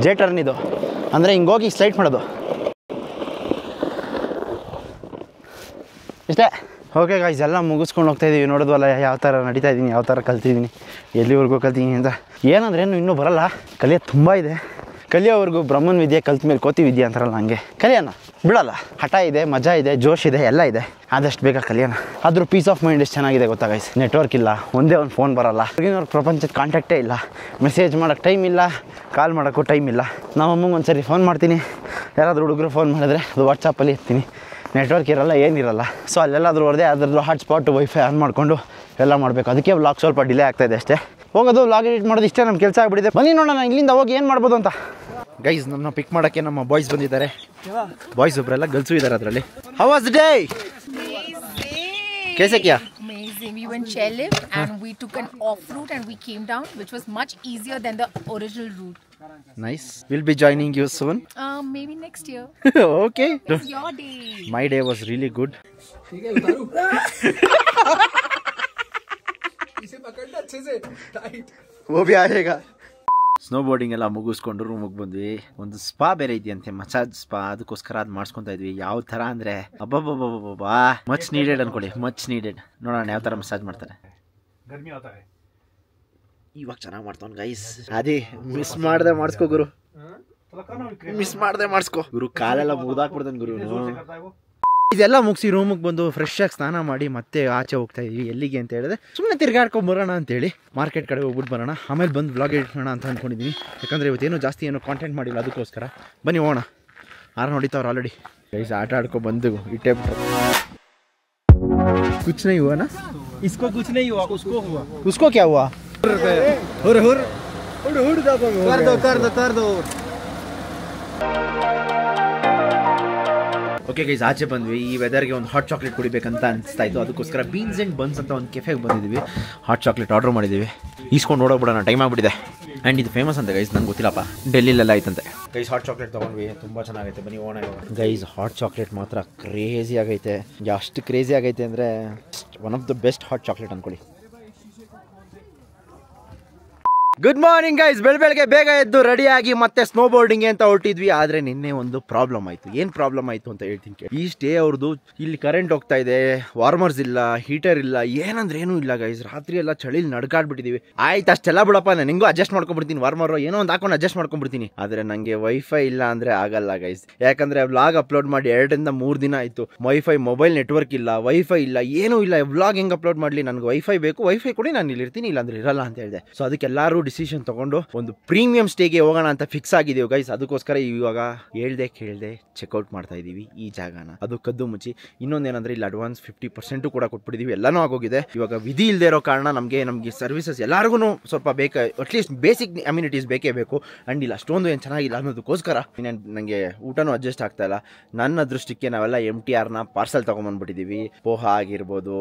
ಜೆ ಟರ್ನ್. ಇದು ಅಂದರೆ ಹಿಂಗೋಗಿ ಸ್ಲೈಡ್ ಮಾಡೋದು ಇಷ್ಟೇ. ಓಕೆ ಗೈಸ್ ಎಲ್ಲ ಮುಗಿಸ್ಕೊಂಡು ಹೋಗ್ತಾ ಇದ್ದೀವಿ. ನೋಡೋದ್ವಲ್ಲ ಯಾವ ಥರ ನಡೀತಾ ಇದ್ದೀನಿ, ಯಾವ ಥರ ಕಲ್ತಿದ್ದೀನಿ, ಎಲ್ಲಿವರೆಗೂ ಕಲ್ತಿದ್ದೀನಿ ಅಂತ. ಏನಂದ್ರೆ ಇನ್ನೂ ಬರಲ್ಲ, ಕಲಿಯೋದು ತುಂಬ ಇದೆ. ಕಲಿಯೋವರೆಗೂ ಬ್ರಹ್ಮನ್ ವಿದ್ಯೆ ಕಲ್ತ ಮೇಲೆ ಕೋತಿ ವಿದ್ಯೆ ಅಂತಾರಲ್ಲ ಹಂಗೆ ಕಲಿಯೋಣ. ಬಿಡಲ್ಲ. ಹಠ ಇದೆ, ಮಜಾ ಇದೆ, ಜೋಶ್ ಇದೆ, ಎಲ್ಲ ಇದೆ. ಆದಷ್ಟು ಬೇಗ ಕಲಿಯೋಣ. ಆದರೂ ಪೀಸ್ ಆಫ್ ಮೈಂಡ್ ಎಷ್ಟು ಚೆನ್ನಾಗಿದೆ ಗೊತ್ತಾ ಗೈಸ್. ನೆಟ್ವರ್ಕ್ ಇಲ್ಲ, ಒಂದೇ ಒಂದು ಫೋನ್ ಬರಲ್ಲ, ಹೊರಗಿನವ್ರ ಪ್ರಪಂಚದ ಕಾಂಟ್ಯಾಕ್ಟೇ ಇಲ್ಲ, ಮೆಸೇಜ್ ಮಾಡೋಕ್ಕೆ ಟೈಮ್ ಇಲ್ಲ, ಕಾಲ್ ಮಾಡೋಕ್ಕೂ ಟೈಮ್ ಇಲ್ಲ. ನಮ್ಮ ಅಮ್ಮಂಗೆ ಒಂದು ಸರಿ ಫೋನ್ ಮಾಡ್ತೀನಿ, ಯಾರಾದರೂ ಹುಡುಗರು ಫೋನ್ ಮಾಡಿದ್ರೆ ಅದು ವಾಟ್ಸಪ್ಪಲ್ಲಿ ಇರ್ತೀನಿ. ನೆಟ್ವರ್ಕ್ ಇರಲ್ಲ, ಏನಿರಲ್ಲ. ಸೊ ಅಲ್ಲೆಲ್ಲಾದರೂ ಹೊರದೆ ಅದ್ರದ್ದು ಹಾಟ್ಸ್ಪಾಟ್ ವೈಫೈ ಆನ್ ಮಾಡಿಕೊಂಡು ಎಲ್ಲ ಮಾಡಬೇಕು. ಅದಕ್ಕೆ ವ್ಲಾಗ್ ಸ್ವಲ್ಪ ಡಿಲೇ ಆಗ್ತಾಯಿದೆ ಅಷ್ಟೇ. ಹೋಗೋದು ವ್ಲಾಗ್ ಎಡಿಟ್ ಮಾಡೋದು ಇಷ್ಟೇ ನಮ್ಮ ಕೆಲಸ ಆಗಿಬಿಟ್ಟಿದೆ. ಬನ್ನಿ ನೋಡೋಣ ಇಲ್ಲಿಂದ ಹೋಗಿ ಏನು ಮಾಡ್ಬೋದು ಅಂತ. ಗೈಸ್ ನಮ್ಮನ್ನ ಪಿಕ್ ಮಾಡೋಕ್ಕೆ ನಮ್ಮ ಬಾಯ್ಸ್ ಬಂದಿದ್ದಾರೆ. ಬಾಯ್ಸ್ ಒಬ್ಬರೆಲ್ಲ ಗರ್ಲ್ಸು ಇದ್ದಾರೆ ಅದರಲ್ಲಿ. How was the day? कैसे किया? Amazing. We went chairlift and we took an off route and we came down, which was much easier than the original route. Nice. We'll be joining you soon. Maybe next year. Okay. It's your day. My day was really good. इसे पकड़ना अच्छे से tight. वो भी आएगा. Snow boarding ಎಲ್ಲ ಮುಗಿಸ್ಕೊಂಡು ರೂಮಿಗೆ ಬಂದ್ವಿ. ಒಂದು ಸ್ಪಾ ಬೇರೆ ಇದೆಯಂತೆ, ಮಸಾಜ್ ಸ್ಪಾ, ಅದಕ್ಕೋಸ್ಕರ ಅದು ಮಾಡಿಸ್ಕೊತಾ ಇದ್ವಿ. ಯಾವ ಥರ ಅಂದರೆ ಅಬ್ಬಬ್ಬಬ್ಬಬ್ಬಾ ಮಚ್ ನೀಡೆಡ್ ಅನ್ಕೊಳ್ಳಿ, ಮಚ್ ನೀಡೆಡ್. ನೋಡೋಣ ಯಾವ ಥರ ಮಸಾಜ್ ಮಾಡ್ತಾರೆ. ಇವಾಗ ಚೆನ್ನಾಗಿ ಮಾಡ್ತಾವ್ನು ಗೈಸ್. ಅದೇ ಮಿಸ್ ಮಾಡದೆ ಮಾಡಿಸ್ಕೋ ಗುರು, ಮಿಸ್ ಮಾಡದೆ ಮಾಡಿಸ್ಕೋ ಗುರು. ಕಾಲೆಲ್ಲ ಮುಗ್ದಾಕ್ಬಿಡ್ತಾನೆ ಗುರು. ಇದೆಲ್ಲ ಮುಗಿಸಿ ರೂಮಿಗೆ ಬಂದು ಫ್ರೆಶ್ ಆಗಿ ಸ್ನಾನ ಮಾಡಿ ಮತ್ತೆ ಆಚೆ ಹೋಗ್ತಾ ಇದೀವಿ. ಎಲ್ಲಿಗೆ ಅಂತ ಹೇಳಿದ್ರೆ ಸುಮ್ಮನೆ ತಿರ್ಗಾಡ್ಕೊಂಡು ಬರೋಣ ಅಂತೇಳಿ ಮಾರ್ಕೆಟ್ ಕಡೆ ಹೋಗ್ಬಿಟ್ಟು ಬರೋಣ. ಆಮೇಲೆ ಬಂದು ವ್ಲಾಗ್ ಎಡಿಟ್ ಮಾಡೋಣ ಅಂತ ಅಂದ್ಕೊಂಡಿದ್ದೀನಿ. ಯಾಕಂದರೆ ಇವತ್ತೇನು ಜಾಸ್ತಿ ಏನು ಕಾಂಟೆಂಟ್ ಮಾಡಿಲ್ಲ, ಅದಕ್ಕೋಸ್ಕರ ಬನ್ನಿ ಹೋಗೋಣ. ಆರು ನೋಡಿತಾವ್ರು ಆಲ್ರೆಡಿ ಗೈಸ್. ಆಟ ಆಡ್ಕೊಂಡು ಬಂದು ಇಟ್ಟೇ ಬಿಟ್ರು. कुछ नहीं हुआ ना, इसको कुछ नहीं हुआ, उसको हुआ. उसको क्या हुआ? कर दो. ಓಕೆ ಗೈಸ್, ಆಚೆ ಬಂದ್ವಿ. ಈ ವೆದರ್ಗೆ ಒಂದು ಹಾಟ್ ಚಾಕ್ಲೇಟ್ ಕುಡಿಬೇಕಂತ ಅನಿಸ್ತಾ ಇತ್ತು. ಅದಕ್ಕೋಸ್ಕರ ಬೀನ್ಸ್ ಆ್ಯಂಡ್ ಬನ್ಸ್ ಅಂತ ಒಂದು ಕೆಫೆಗೆ ಬಂದಿದ್ದೀವಿ. ಹಾಟ್ ಚಾಕ್ಲೇಟ್ ಆರ್ಡರ್ ಮಾಡಿದ್ದೀವಿ. ಈಸ್ಕೊಂಡು ನೋಡೋಗ್ಬಿಡೋಣ, ಟೈಮ್ ಆಗಿಬಿಟ್ಟಿದೆ. ಆ್ಯಂಡ್ ಇದು ಫೇಮಸ್ ಅಂತ ಗೈಸ್, ನಂಗೆ ಗೊತ್ತಿಲ್ಲಪ್ಪ, ಡೆಲ್ಲಿಲೆಲ್ಲ ಐತಂತೆ ಗೈಸ್. ಹಾಟ್ ಚಾಕ್ಲೇಟ್ ತೊಗೊಂಡ್ವಿ, ತುಂಬ ಚೆನ್ನಾಗೈತೆ. ಬನ್ನಿ ಓಣ ಗೈಸ್. ಹಾಟ್ ಚಾಕ್ಲೇಟ್ ಮಾತ್ರ ಕ್ರೇಜಿ ಆಗೈತೆ. ಎಷ್ಟು ಕ್ರೇಜಿ ಆಗೈತೆ ಅಂದರೆ one of the best hot chocolate ಅಂದ್ಕೊಳ್ಳಿ. Good morning guys. ಬೆಳಗ್ಗೆ ಬೇಗ ಎದ್ದು ರೆಡಿಯಾಗಿ ಮತ್ತೆ ಸ್ನೋ ಬೋರ್ಡಿಂಗ್ ಅಂತ ಹೊರಟಿದ್ವಿ. ಆದರೆ ನಿನ್ನೆ ಒಂದು ಪ್ರಾಬ್ಲಮ್ ಆಯಿತು. ಏನು ಪ್ರಾಬ್ಲಮ್ ಆಯಿತು ಅಂತ ಹೇಳ್ತೀನಿ. ಈ ಸ್ಟೇ ಅವ್ರದ್ದು ಇಲ್ಲಿ ಕರೆಂಟ್ ಹೋಗ್ತಾ ಇದೆ, ವಾರ್ಮರ್ಸ್ ಇಲ್ಲ, ಹೀಟರ್ ಇಲ್ಲ, ಏನಂದ್ರೆ ಏನೂ ಇಲ್ಲ ಗೈಸ್. ರಾತ್ರಿ ಎಲ್ಲ ಚಳಿಲಿ ನಡ್ಕಾಡ್ಬಿಟ್ಟಿದ್ದೀವಿ. ಆಯ್ತು ಅಷ್ಟೆಲ್ಲ ಬಿಡಪ್ಪ, ನಾನು ಹೆಂಗೋ ಅಡ್ಜಸ್ಟ್ ಮಾಡ್ಕೊಂಡ್ಬಿಡ್ತೀನಿ, ವಾರ್ಮರು ಏನೋ ಒಂದು ಹಾಕೊಂಡು ಅಡ್ಜಸ್ಟ್ ಮಾಡ್ಕೊಂಡ್ಬಿಡ್ತೀನಿ. ಆದರೆ ನನಗೆ ವೈಫೈ ಇಲ್ಲ ಅಂದರೆ ಆಗಲ್ಲ ಗೈಸ್. ಯಾಕಂದರೆ ವ್ಲಾಗ್ ಅಪ್ಲೋಡ್ ಮಾಡಿ 2 ರಿಂದ 3 ದಿನ ಆಯಿತು. ವೈಫೈ ಮೊಬೈಲ್ ನೆಟ್ವರ್ಕ್ ಇಲ್ಲ, ವೈಫೈ ಇಲ್ಲ, ಏನೂ ಇಲ್ಲ. ವ್ಲಾಗ್ ಹೆಂಗೆ ಅಪ್ಲೋಡ್ ಮಾಡಲಿ? ನನಗೆ ವೈಫೈ ಬೇಕು, ವೈಫೈ ಕೊಡಿ, ನಾನು ಇಲ್ಲಿ ಇರ್ತೀನಿ, ಇಲ್ಲಾಂದ್ರೆ ಇರಲ್ಲ ಅಂತ ಹೇಳಿದೆ. ಸೊ ಅದಕ್ಕೆ ಎಲ್ಲರೂ ಡಿಸಿಷನ್ ತಗೊಂಡು ಒಂದು ಪ್ರೀಮಿಯಂ ಸ್ಟೇಗೆ ಹೋಗೋಣ ಅಂತ ಫಿಕ್ಸ್ ಆಗಿದ್ದೀವಿ ಗೈಸ್. ಅದಕ್ಕೋಸ್ಕರ ಇವಾಗ ಹೇಳ್ದೆ ಕೇಳ್ದೆ ಚೆಕ್ಔಟ್ ಮಾಡ್ತಾ ಇದ್ದೀವಿ ಈ ಜಾಗನ. ಅದು ಕದ್ದು ಮುಚ್ಚಿ. ಇನ್ನೊಂದೇನಂದ್ರೆ ಇಲ್ಲಿ ಅಡ್ವಾನ್ಸ್ 50% ಕೂಡ ಕೊಟ್ಬಿಟ್ಟಿದ್ದೀವಿ. ಎಲ್ಲನೂ ಆಗೋಗಿದೆ. ಇವಾಗ ವಿಧಿ ಇಲ್ಲದೆ ಇರೋ ಕಾರಣ ನಮಗೆ ಸರ್ವಿಸಸ್ ಎಲ್ಲರಿಗೂ ಸ್ವಲ್ಪ ಬೇಕು, ಅಟ್ಲೀಸ್ಟ್ ಬೇಸಿಕ್ ಅಮ್ಯುನಿಟೀಸ್ ಬೇಕೇ ಬೇಕು. ಆ್ಯಂಡ್ ಇಲ್ಲ ಅಷ್ಟೊಂದು ಏನು ಚೆನ್ನಾಗಿಲ್ಲ ಅನ್ನೋದಕ್ಕೋಸ್ಕರ ನನಗೆ ಊಟನೂ ಅಡ್ಜಸ್ಟ್ ಆಗ್ತಾ ಇಲ್ಲ. ನನ್ನ ದೃಷ್ಟಿಗೆ ನಾವೆಲ್ಲ MTRನ ಪಾರ್ಸಲ್ ತೊಗೊಂಬಂದ್ಬಿಟ್ಟಿದ್ದೀವಿ. ಪೋಹ ಆಗಿರ್ಬೋದು,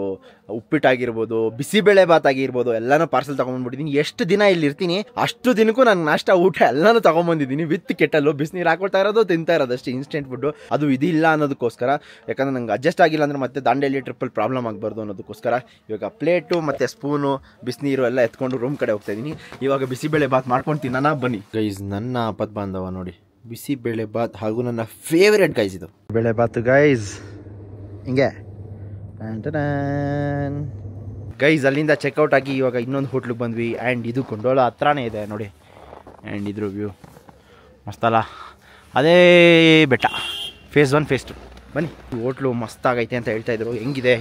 ಉಪ್ಪಿಟ್ಟಾಗಿರ್ಬೋದು, ಬಿಸಿಬೇಳೆ ಬಾತ್ ಆಗಿರ್ಬೋದು, ಎಲ್ಲನೂ ಪಾರ್ಸಲ್ ತೊಗೊಂಬಂದ್ಬಿಟ್ಟಿದ್ದೀನಿ. ಎಷ್ಟು ದಿನ ಇಲ್ಲಿ ಇರ್ತೀನಿ ಅಷ್ಟು ದಿನಕ್ಕೂ ನಾನು ನಾಷ್ಟ ಊಟ ಎಲ್ಲನೂ ತೊಗೊಂಬಂದಿದ್ದೀನಿ. ವಿತ್ ಕೆಟ್ಟಲು ಬಿಸಿನೀರು ಹಾಕೊಳ್ತಾ ಇರೋದು, ತಿಂತಾ ಇರೋದು ಅಷ್ಟೇ, ಇನ್ಸ್ಟೆಂಟ್ ಫುಡ್ಡು. ಅದು ಇದಿಲ್ಲ ಅನ್ನೋದಕ್ಕೋಸ್ಕರ, ಯಾಕಂದ್ರೆ ನಂಗೆ ಅಡ್ಜಸ್ಟ್ ಆಗಿಲ್ಲ ಅಂದರೆ ಮತ್ತೆ ದಾಂಡೇಲಿ ಟ್ರಿಪ್ಪಲ್ಲಿ ಪ್ರಾಬ್ಲಮ್ ಆಗಬಾರ್ದು ಅನ್ನೋದಕ್ಕೋಸ್ಕರ ಇವಾಗ ಪ್ಲೇಟು ಮತ್ತು ಸ್ಪೂನು, ಬಿಸಿನೀರು ಎಲ್ಲ ಎತ್ಕೊಂಡು ರೂಮ್ ಕಡೆ ಹೋಗ್ತಾ ಇದ್ದೀನಿ. ಇವಾಗ ಬಿಸಿಬೇಳೆ ಬಾತ್ ಮಾಡ್ಕೊಂಡು ತಿನ್ನೋಣ ಬನ್ನಿ ಗೈಸ್. ನನ್ನ ಆಪತ್ ಬಾಂಧವ ನೋಡಿ, ಬಿಸಿಬೇಳೆ ಬಾತ್ ಹಾಗೂ ನನ್ನ ಫೇವ್ರೇಟ್ ಗೈಸ್ ಇದು ಬೇಳೆ ಬಾತ್ ಗೈಸ್. ಹಿಂಗೆ ಗೈಸ್ ಅಲ್ಲಿಂದ ಚೆಕ್ಔಟ್ ಆಗಿ ಇವಾಗ ಇನ್ನೊಂದು ಹೋಟ್ಲಿಗೆ ಬಂದ್ವಿ. ಆ್ಯಂಡ್ ಇದು ಕೊಂಡೋಳ ಹತ್ರನೇ ಇದೆ ನೋಡಿ. ಆ್ಯಂಡ್ ಇದ್ರ ವ್ಯೂ ಮಸ್ತಲ್ಲ, ಅದೇ ಬೆಟ್ಟ. ಫೇಸ್ 1 ಫೇಸ್ 2 ಬನ್ನಿ. ಹೋಟ್ಲು ಮಸ್ತಾಗೈತೆ ಅಂತ ಹೇಳ್ತಾ ಇದ್ರು. ಹೆಂಗಿದೆ,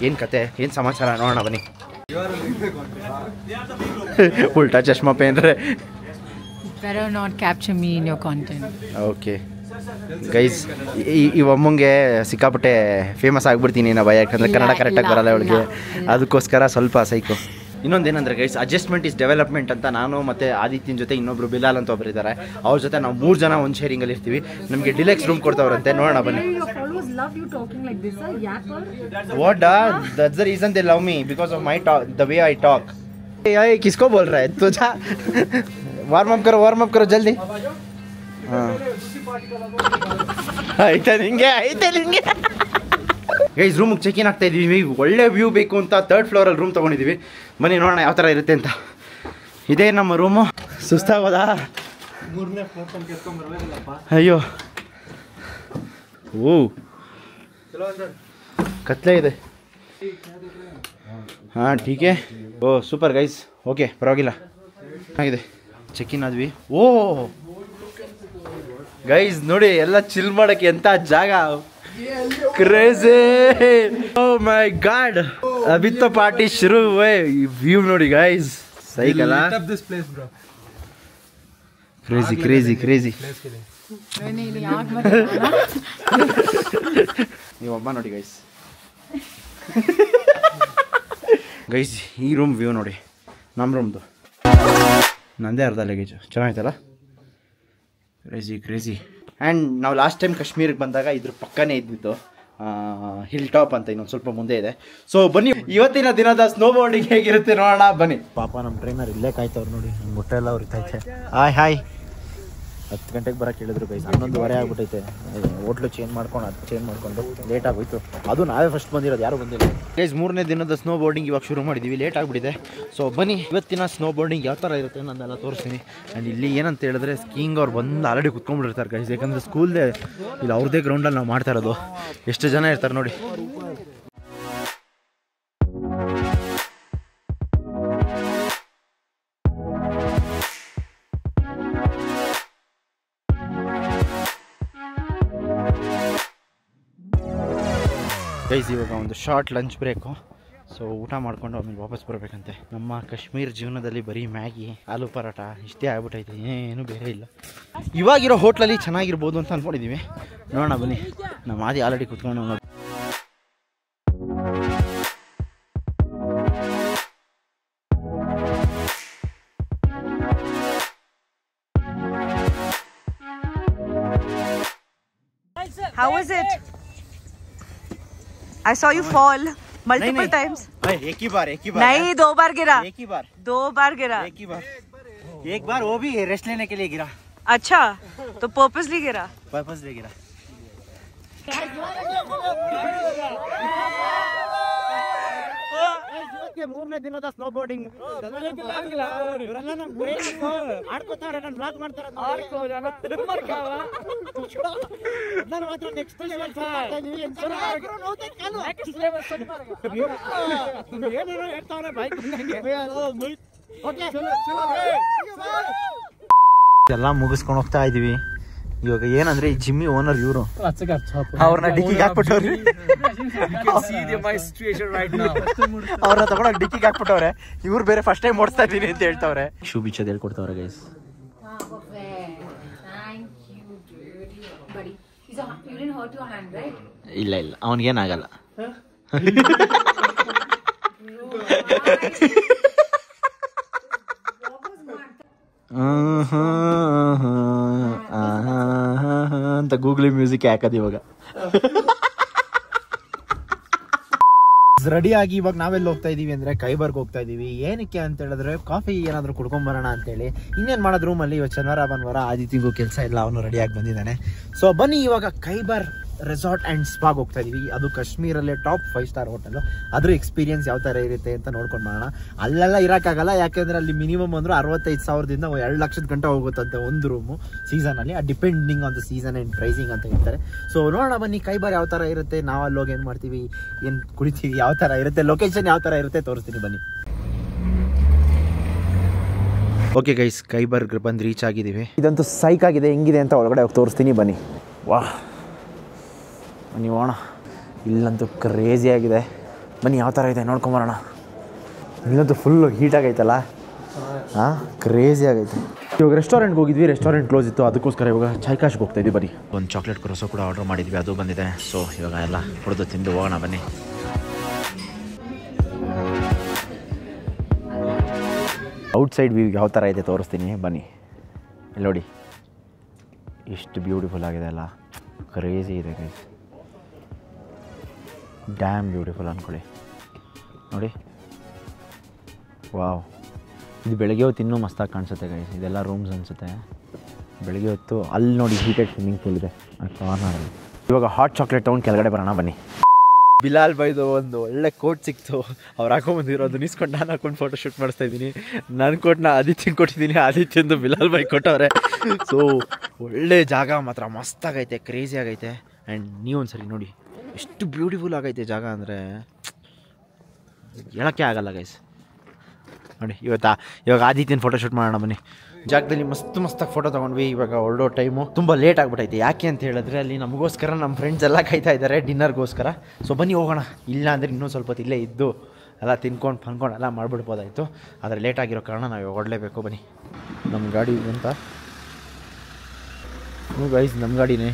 ಏನು ಕತೆ, ಏನು ಸಮಾಚಾರ ನೋಡೋಣ ಬನ್ನಿ. ಉಲ್ಟಾ ಚಶ್ಮಾ ಪೇನ್ರೆ. Better not capture me in your content. Okay guys, ಈ ಅಮ್ಮಂಗೆ ಸಿಕ್ಕಾಪಟ್ಟೆ ಫೇಮಸ್ ಆಗಿಬಿಡ್ತೀನಿ ನಾ ಭಯ, ಯಾಕಂದರೆ ಕನ್ನಡ ಕರೆಕ್ಟಾಗಿ ಬರಲ್ಲ ಅವಳಿಗೆ. ಅದಕ್ಕೋಸ್ಕರ ಸ್ವಲ್ಪ ಸೈಕು. ಇನ್ನೊಂದೇನಂದರೆ ಗೈಸ್, ಅಡ್ಜಸ್ಟ್ಮೆಂಟ್ ಇಸ್ ಡೆವಲಪ್ಮೆಂಟ್ ಅಂತ ನಾನು ಮತ್ತು ಆದಿತ್ಯನ ಜೊತೆ ಇನ್ನೊಬ್ರು ಬಿಲಾಲ್ ಅಂತ ಒಬ್ಬರು ಇದ್ದಾರೆ. ಅವ್ರ ಜೊತೆ ನಾವು 3 ಜನ ಒಂದು ಶೇರಿಂಗಲ್ಲಿ ಇರ್ತೀವಿ. ನಮಗೆ ಡಿಲೆಕ್ಸ್ ರೂಮ್ ಕೊಡ್ತಾವ್ರಂತೆ. ನೋಡೋಣ ಬನ್ನಿ. What that's the reason they love me, because of my talk, the way I talk. ಕಿಸ್ಕೋ ಬೋಲ್ ರहा है तुझा? वार्म अप करो जल्दी. ಹಾಂ ಆಯ್ತಾ ನಿಂಗೆ, ಆಯ್ತಾ ನಿಂಗೆ. ಗೈಸ್ ರೂಮಿಗೆ ಚೆಕ್ ಇನ್ ಆಗ್ತಾ ಇದ್ದೀವಿ. ಒಳ್ಳೆ ವ್ಯೂ ಬೇಕು ಅಂತ 3rd ಫ್ಲೋರಲ್ಲಿ ರೂಮ್ ತೊಗೊಂಡಿದ್ದೀವಿ. ಬನ್ನಿ ನೋಡೋಣ ಯಾವ ಥರ ಇರುತ್ತೆ ಅಂತ. ಇದೇ ನಮ್ಮ ರೂಮು. ಸುಸ್ತಾಗೋದಾ? 3ನೇ ಫ್ಲೋರ್ ತನಕ ಎತ್ಕೊಂಡ್ಬರ್ಬೇಕಲ್ಲಪ್ಪ. ಅಯ್ಯೋ ಓ ಕತ್ಲೆ ಇದೆ. ಹಾಂ ಟೀಕೆ. ಓ ಸೂಪರ್ ಗೈಸ್. ಓಕೆ ಪರವಾಗಿಲ್ಲ, ಚೆನ್ನಾಗಿದೆ. ಚೆಕ್ ಇನ್ ಆದ್ವಿ. ಓ ಗೈಸ್ ನೋಡಿ, ಎಲ್ಲ ಚಿಲ್ ಮಾಡೋಕ್ಕೆ ಎಂಥ ಜಾಗ. ಕ್ರೇಜಿ. ಓ ಮೈ ಗಾಡ್, ಅಭಿ ತೋ ಪಾರ್ಟಿ ಶುರು ಹುए. ವ್ಯೂ ನೋಡಿ guys, cycle. Crazy crazy crazy. ನೀವು ಒಬ್ಬ ನೋಡಿ ಗೈಸ್. ಗೈಸ್ ಈ ರೂಮ್ ವ್ಯೂ ನೋಡಿ, ನಮ್ಮ ರೂಮ್ದು. ನಂದೇ ಅರ್ಧ ಲಗೇಜು. ಚೆನ್ನಾಗಿತ್ತಲ್ಲ, ಕ್ರೇಜಿ ಕ್ರೇಜಿ. ಆ್ಯಂಡ್ ನಾವು ಲಾಸ್ಟ್ ಟೈಮ್ ಕಾಶ್ಮೀರಿಗೆ ಬಂದಾಗ ಇದ್ರ ಪಕ್ಕನೇ ಇದ್ದಿದ್ದು ಹಿಲ್ ಟಾಪ್ ಅಂತ, ಇನ್ನೊಂದು ಸ್ವಲ್ಪ ಮುಂದೆ ಇದೆ. ಸೊ ಬನ್ನಿ ಇವತ್ತಿನ ದಿನದ ಸ್ನೋ ಬೋರ್ಡಿಂಗ್ ಹೇಗಿರುತ್ತೆ ನೋಡೋಣ ಬನ್ನಿ. ಪಾಪ ನಮ್ಮ ಟ್ರೈನರ್ ಇಲ್ಲೇ ಕಾಯ್ತವ್ರು ನೋಡಿ, ನಮ್ಮ ಹೊಟ್ಟೆ ಎಲ್ಲ ಉರಿತೈತೆ. ಹಾಯ್ ಹಾಯ್ 10 ಗಂಟೆಗೆ ಬರೋಕ್ಕೆ ಹೇಳಿದ್ರು ಗೈಸ್. 11:15 ಆಗ್ಬಿಟ್ಟೈತೆ. ಹೋಟ್ಲು ಚೇಂಜ್ ಮಾಡ್ಕೊಂಡು ಲೇಟ್ ಆಗೋಯ್ತು. ಅದು ನಾವೇ ಫಸ್ಟ್ ಬಂದಿರೋದು, ಯಾರು ಬಂದಿಲ್ಲ ಗೈಸ್. 3ನೇ ದಿನದ ಸ್ನೋ ಬೋರ್ಡಿಂಗ್ ಇವಾಗ ಶುರು ಮಾಡಿದ್ದೀವಿ, ಲೇಟ್ ಆಗಿಬಿಟ್ಟಿದೆ. ಸೊ ಬನ್ನಿ ಇವತ್ತಿನ ಸ್ನೋ ಬೋರ್ಡಿಂಗ್ ಯಾವ ಥರ ಇರುತ್ತೆ ನಾನೆಲ್ಲ ತೋರಿಸ್ತೀನಿ. ಆ್ಯಂಡ್ ಇಲ್ಲಿ ಏನಂತ ಹೇಳಿದ್ರೆ ಸ್ಕೀಯಿಂಗ್ ಅವ್ರು ಬಂದು ಆಲ್ರೆಡಿ ಕುತ್ಕೊಂಡ್ಬಿಟ್ಟಿರ್ತಾರೆ ಗೈಸ್, ಯಾಕಂದರೆ ಸ್ಕೂಲ್ದೇ ಇಲ್ಲಿ ಅವ್ರದ್ದೇ ಗ್ರೌಂಡಲ್ಲಿ ನಾವು ಮಾಡ್ತಾ ಇರೋದು. ಎಷ್ಟು ಜನ ಇರ್ತಾರೆ ನೋಡಿ. ಗೈಸ್ ಇವಾಗ ಒಂದು ಶಾರ್ಟ್ ಲಂಚ್ ಬ್ರೇಕು. ಸೊ ಊಟ ಮಾಡ್ಕೊಂಡು ಆಮೇಲೆ ವಾಪಸ್ ಬರಬೇಕಂತೆ. ನಮ್ಮ ಕಾಶ್ಮೀರ್ ಜೀವನದಲ್ಲಿ ಬರೀ ಮ್ಯಾಗಿ, ಆಲೂ ಪರೋಟ ಇಷ್ಟೇ ಆಗ್ಬಿಟ್ಟೈತೆ, ಏನೂ ಬೇರೆ ಇಲ್ಲ. ಇವಾಗಿರೋ ಹೋಟ್ಲಲ್ಲಿ ಚೆನ್ನಾಗಿರ್ಬೋದು ಅಂತ ಅಂದ್ಕೊಂಡಿದ್ದೀವಿ. ನೋಡೋಣ ಬನ್ನಿ. ನಮ್ಮ ಆದಿ ಆಲ್ರೆಡಿ ಕುತ್ಕೊಂಡು ನೋಡಿ. How was it? I saw you fall multiple times. एक ही बार नहीं, 2 बार गिरा. एक ही बार 2 बार गिरा. एक बार वो भी रेस्ट लेने के लिए गिरा. अच्छा, तो पर्पसली गिरा. पर्पस ले गिरा. ಮೂರನೇ ದಿನದ ಸ್ನೋ ಬೋರ್ಡಿಂಗ್ ಎಲ್ಲ ಮುಗಿಸ್ಕೊಂಡು ಹೋಗ್ತಾ ಇದೀವಿ. ಇವಾಗ ಏನಂದ್ರೆ ಈ ಜಿಮ್ಮಿ ಓನರ್ ಇವರು ಅವ್ರನ್ನ ಡಿಕ್ಕಿಗೆ ಹಾಕ್ಬಿಟ್ಟವ್ರಿ. ಅವ್ರನ್ನ ತಗೊಂಡೋಗಿ ಡಿಕ್ಕಿಗೆ ಹಾಕ್ಬಿಟ್ಟವ್ರೆ. ಇವ್ರು ಬೇರೆ ಫಸ್ಟ್ ಟೈಮ್ ಓಡಿಸ್ತಾ ಇದ್ದೀನಿ ಅಂತ ಹೇಳ್ತವ್ರೆ. Shoe ಬಿಚ್ಚೋದು ಹೇಳ್ಕೊಡ್ತವ್ರೆ guys. ಇಲ್ಲ ಇಲ್ಲ ಅವನಿಗೇನಾಗಲ್ಲ. ಅಂತ ಗೂಗ್ಲಿ ಮ್ಯೂಸಿಕ್ ಹಾಕದು ಇವಾಗ. ರೆಡಿ ಆಗಿ ಇವಾಗ ನಾವೆಲ್ಲ ಹೋಗ್ತಾ ಇದೀವಿ ಅಂದ್ರೆ ಕೈಬರ್ಗ್ ಹೋಗ್ತಾ ಇದೀವಿ. ಏನಕ್ಕೆ ಅಂತ ಹೇಳಿದ್ರೆ ಕಾಫಿ ಏನಾದ್ರು ಕುಡ್ಕೊಂಡ್ ಬರೋಣ ಅಂತೇಳಿ. ಇನ್ನೇನ್ ಮಾಡೋದು ರೂಮಲ್ಲಿ. ಇವತ್ತು ಶನಿವಾರ ಭಾನುವಾರ ಆದಿತ್ಯಗೂ ಕೆಲಸ ಇಲ್ಲ, ಅವನು ರೆಡಿಯಾಗಿ ಬಂದಿದ್ದಾನೆ. ಸೊ ಬನ್ನಿ ಇವಾಗ ಕೈಬರ್ ರೆಸಾರ್ಟ್ ಆ್ಯಂಡ್ ಸ್ಪಾಗ್ ಹೋಗ್ತಾ ಇದೀವಿ. ಅದು ಕಾಶ್ಮೀರಲ್ಲೇ ಟಾಪ್ 5 ಸ್ಟಾರ್ ಹೋಟೆಲ್. ಅದ್ರ ಎಕ್ಸ್ಪೀರಿಯನ್ಸ್ ಯಾವ ಥರ ಇರುತ್ತೆ ಅಂತ ನೋಡ್ಕೊಂಡು ಮಾಡೋಣ. ಅಲ್ಲೆಲ್ಲ ಇರೋಕ್ಕಾಗಲ್ಲ, ಯಾಕೆಂದ್ರೆ ಅಲ್ಲಿ ಮಿನಿಮಮ್ ಅಂದ್ರೆ 65,000ದಿಂದ 2 ಲಕ್ಷದ ಗಂಟೆ ಹೋಗುತ್ತಂತೆ ಒಂದು ರೂಮು ಸೀಸನಲ್ಲಿ. ಆ depending on the season and pricing ಅಂತ ಹೇಳ್ತಾರೆ. ಸೊ ನೋಡೋಣ ಬನ್ನಿ ಕೈಬರ್ ಯಾವ ಥರ ಇರುತ್ತೆ, ನಾವು ಅಲ್ಲಿ ಹೋಗಿ ಏನು ಮಾಡ್ತೀವಿ, ಏನು ಕುಡಿತೀವಿ, ಯಾವ ಥರ ಇರುತ್ತೆ, ಲೊಕೇಶನ್ ಯಾವ ಥರ ಇರುತ್ತೆ ತೋರಿಸ್ತೀನಿ ಬನ್ನಿ. ಓಕೆ ಗೈಸ್, ಕೈಬರ್ಗ್ ಬಂದು ರೀಚ್ ಆಗಿದ್ದೀವಿ. ಇದಂತೂ ಸೈಕ್ ಆಗಿದೆ, ಹೆಂಗಿದೆ ಅಂತ ಒಳಗಡೆ ಹೋಗಿ ತೋರಿಸ್ತೀನಿ ಬನ್ನಿ. ವಾಹ್ ನೀವು ಹೋಣ. ಇಲ್ಲಂತೂ ಕ್ರೇಜಿ ಆಗಿದೆ. ಬನ್ನಿ ಯಾವ ಥರ ಇದೆ ನೋಡ್ಕೊಂಬರೋಣ. ಇಲ್ಲಂತೂ ಫುಲ್ಲು ಹೀಟಾಗೈತಲ್ಲ, ಹಾಂ ಕ್ರೇಜಿ ಆಗೈತೆ. ಇವಾಗ ರೆಸ್ಟೋರೆಂಟ್ಗೆ ಹೋಗಿದ್ವಿ, ರೆಸ್ಟೋರೆಂಟ್ ಕ್ಲೋಸ್ ಇತ್ತು, ಅದಕ್ಕೋಸ್ಕರ ಇವಾಗ ಚಾಯ್ಕಾಶ್ಗೆ ಹೋಗ್ತಾ ಇದ್ವಿ. ಬನ್ನಿ ಒಂದು ಚಾಕ್ಲೇಟ್ ಕೊರಸೋ ಕೂಡ ಆರ್ಡರ್ ಮಾಡಿದ್ವಿ, ಅದು ಬಂದಿದೆ. ಸೊ ಇವಾಗ ಎಲ್ಲ ಕುಡಿದು ತಿಂದು ಹೋಗೋಣ ಬನ್ನಿ. ಔಟ್ಸೈಡ್ ವ್ಯೂ ಯಾವ ಥರ ಇದೆ ತೋರಿಸ್ತೀನಿ ಬನ್ನಿ. ಇಲ್ಲಿ ನೋಡಿ ಎಷ್ಟು ಬ್ಯೂಟಿಫುಲ್ ಆಗಿದೆ ಅಲ್ಲ, ಕ್ರೇಜಿ ಇದೆ ಗೈಸ್. ಡ್ಯಾಮ್ ಬ್ಯೂಟಿಫುಲ್ ಅಂದ್ಕೊಳ್ಳಿ ನೋಡಿ. ವಾವ್, ಇದು ಬೆಳಗ್ಗೆ ಹೊತ್ತು ಇನ್ನೂ ಮಸ್ತಾಗಿ ಕಾಣಿಸುತ್ತೆ ಗೈಸ್. ಇದೆಲ್ಲ ರೂಮ್ಸ್ ಅನಿಸುತ್ತೆ. ಬೆಳಗ್ಗೆ ಹೊತ್ತು ಅಲ್ಲಿ ನೋಡಿ ಹೀಟೆಡ್ ಸ್ವಿಮ್ಮಿಂಗ್ ಪೂಲ್ ಇದೆ ಆ ಕಾರ್ನರಲ್ಲಿ. ಇವಾಗ ಹಾಟ್ ಚಾಕ್ಲೇಟ್ ತೊಗೊಂಡು ಕೆಳಗಡೆ ಬರೋಣ ಬನ್ನಿ. ಬಿಲಾಲ್ ಬೈದು ಒಂದು ಒಳ್ಳೆ ಕೋಟ್ ಸಿಕ್ತು, ಅವ್ರು ಹಾಕೊಂಬಂದಿರೋದು ನಿಸ್ಕೊಂಡು ನಾನು ಹಾಕೊಂಡು ಫೋಟೋ ಶೂಟ್ ಮಾಡಿಸ್ತಾ ಇದ್ದೀನಿ. ನನ್ನ ಕೋಟ್ನ ಆದಿತ್ಯಂಗೆ ಕೊಟ್ಟಿದ್ದೀನಿ, ಆದಿತ್ಯಂದು ಬಿಲಾಲ್ ಬೈ ಕೊಟ್ಟವ್ರೆ. ಸೊ ಒಳ್ಳೆ ಜಾಗ ಮಾತ್ರ ಮಸ್ತಾಗೈತೆ, ಕ್ರೇಜಿ ಆಗೈತೆ. ಆ್ಯಂಡ್ ನೀವು ಒಂದು ಸರಿ ನೋಡಿ ಎಷ್ಟು ಬ್ಯೂಟಿಫುಲ್ ಆಗೈತೆ ಜಾಗ ಅಂದರೆ ಹೇಳೋಕ್ಕೆ ಆಗಲ್ಲ ಗೈಸ್. ನೋಡಿ ಇವಾಗ ಆದಿತ್ಯನ ಫೋಟೋ ಶೂಟ್ ಮಾಡೋಣ ಬನ್ನಿ. ಜಾಗದಲ್ಲಿ ಮಸ್ತಾಗಿ ಫೋಟೋ ತೊಗೊಂಡ್ವಿ. ಇವಾಗ ಹೊರಡೋ ಟೈಮು ತುಂಬ ಲೇಟ್ ಆಗಿಬಿಟ್ಟೈತೆ. ಯಾಕೆ ಅಂತ ಹೇಳಿದ್ರೆ ಅಲ್ಲಿ ನಮಗೋಸ್ಕರ ನಮ್ಮ ಫ್ರೆಂಡ್ಸ್ ಎಲ್ಲ ಕಾಯ್ತಾ ಇದ್ದಾರೆ ಡಿನ್ನರ್ಗೋಸ್ಕರ. ಸೊ ಬನ್ನಿ ಹೋಗೋಣ. ಇಲ್ಲ ಅಂದರೆ ಇನ್ನೂ ಸ್ವಲ್ಪ ಹೊತ್ತು ಇಲ್ಲೇ ಇದ್ದು ಎಲ್ಲ ತಿನ್ಕೊಂಡು ಎಲ್ಲ ಮಾಡಿಬಿಡ್ಬೋದಾಯಿತು. ಆದರೆ ಲೇಟ್ ಆಗಿರೋ ಕಾರಣ ನಾವು ಹೊರಡಲೇಬೇಕು. ಬನ್ನಿ ನಮ್ಮ ಗಾಡಿ ಅಂತ ಗೈಸ್, ನಮ್ಮ ಗಾಡಿನೇ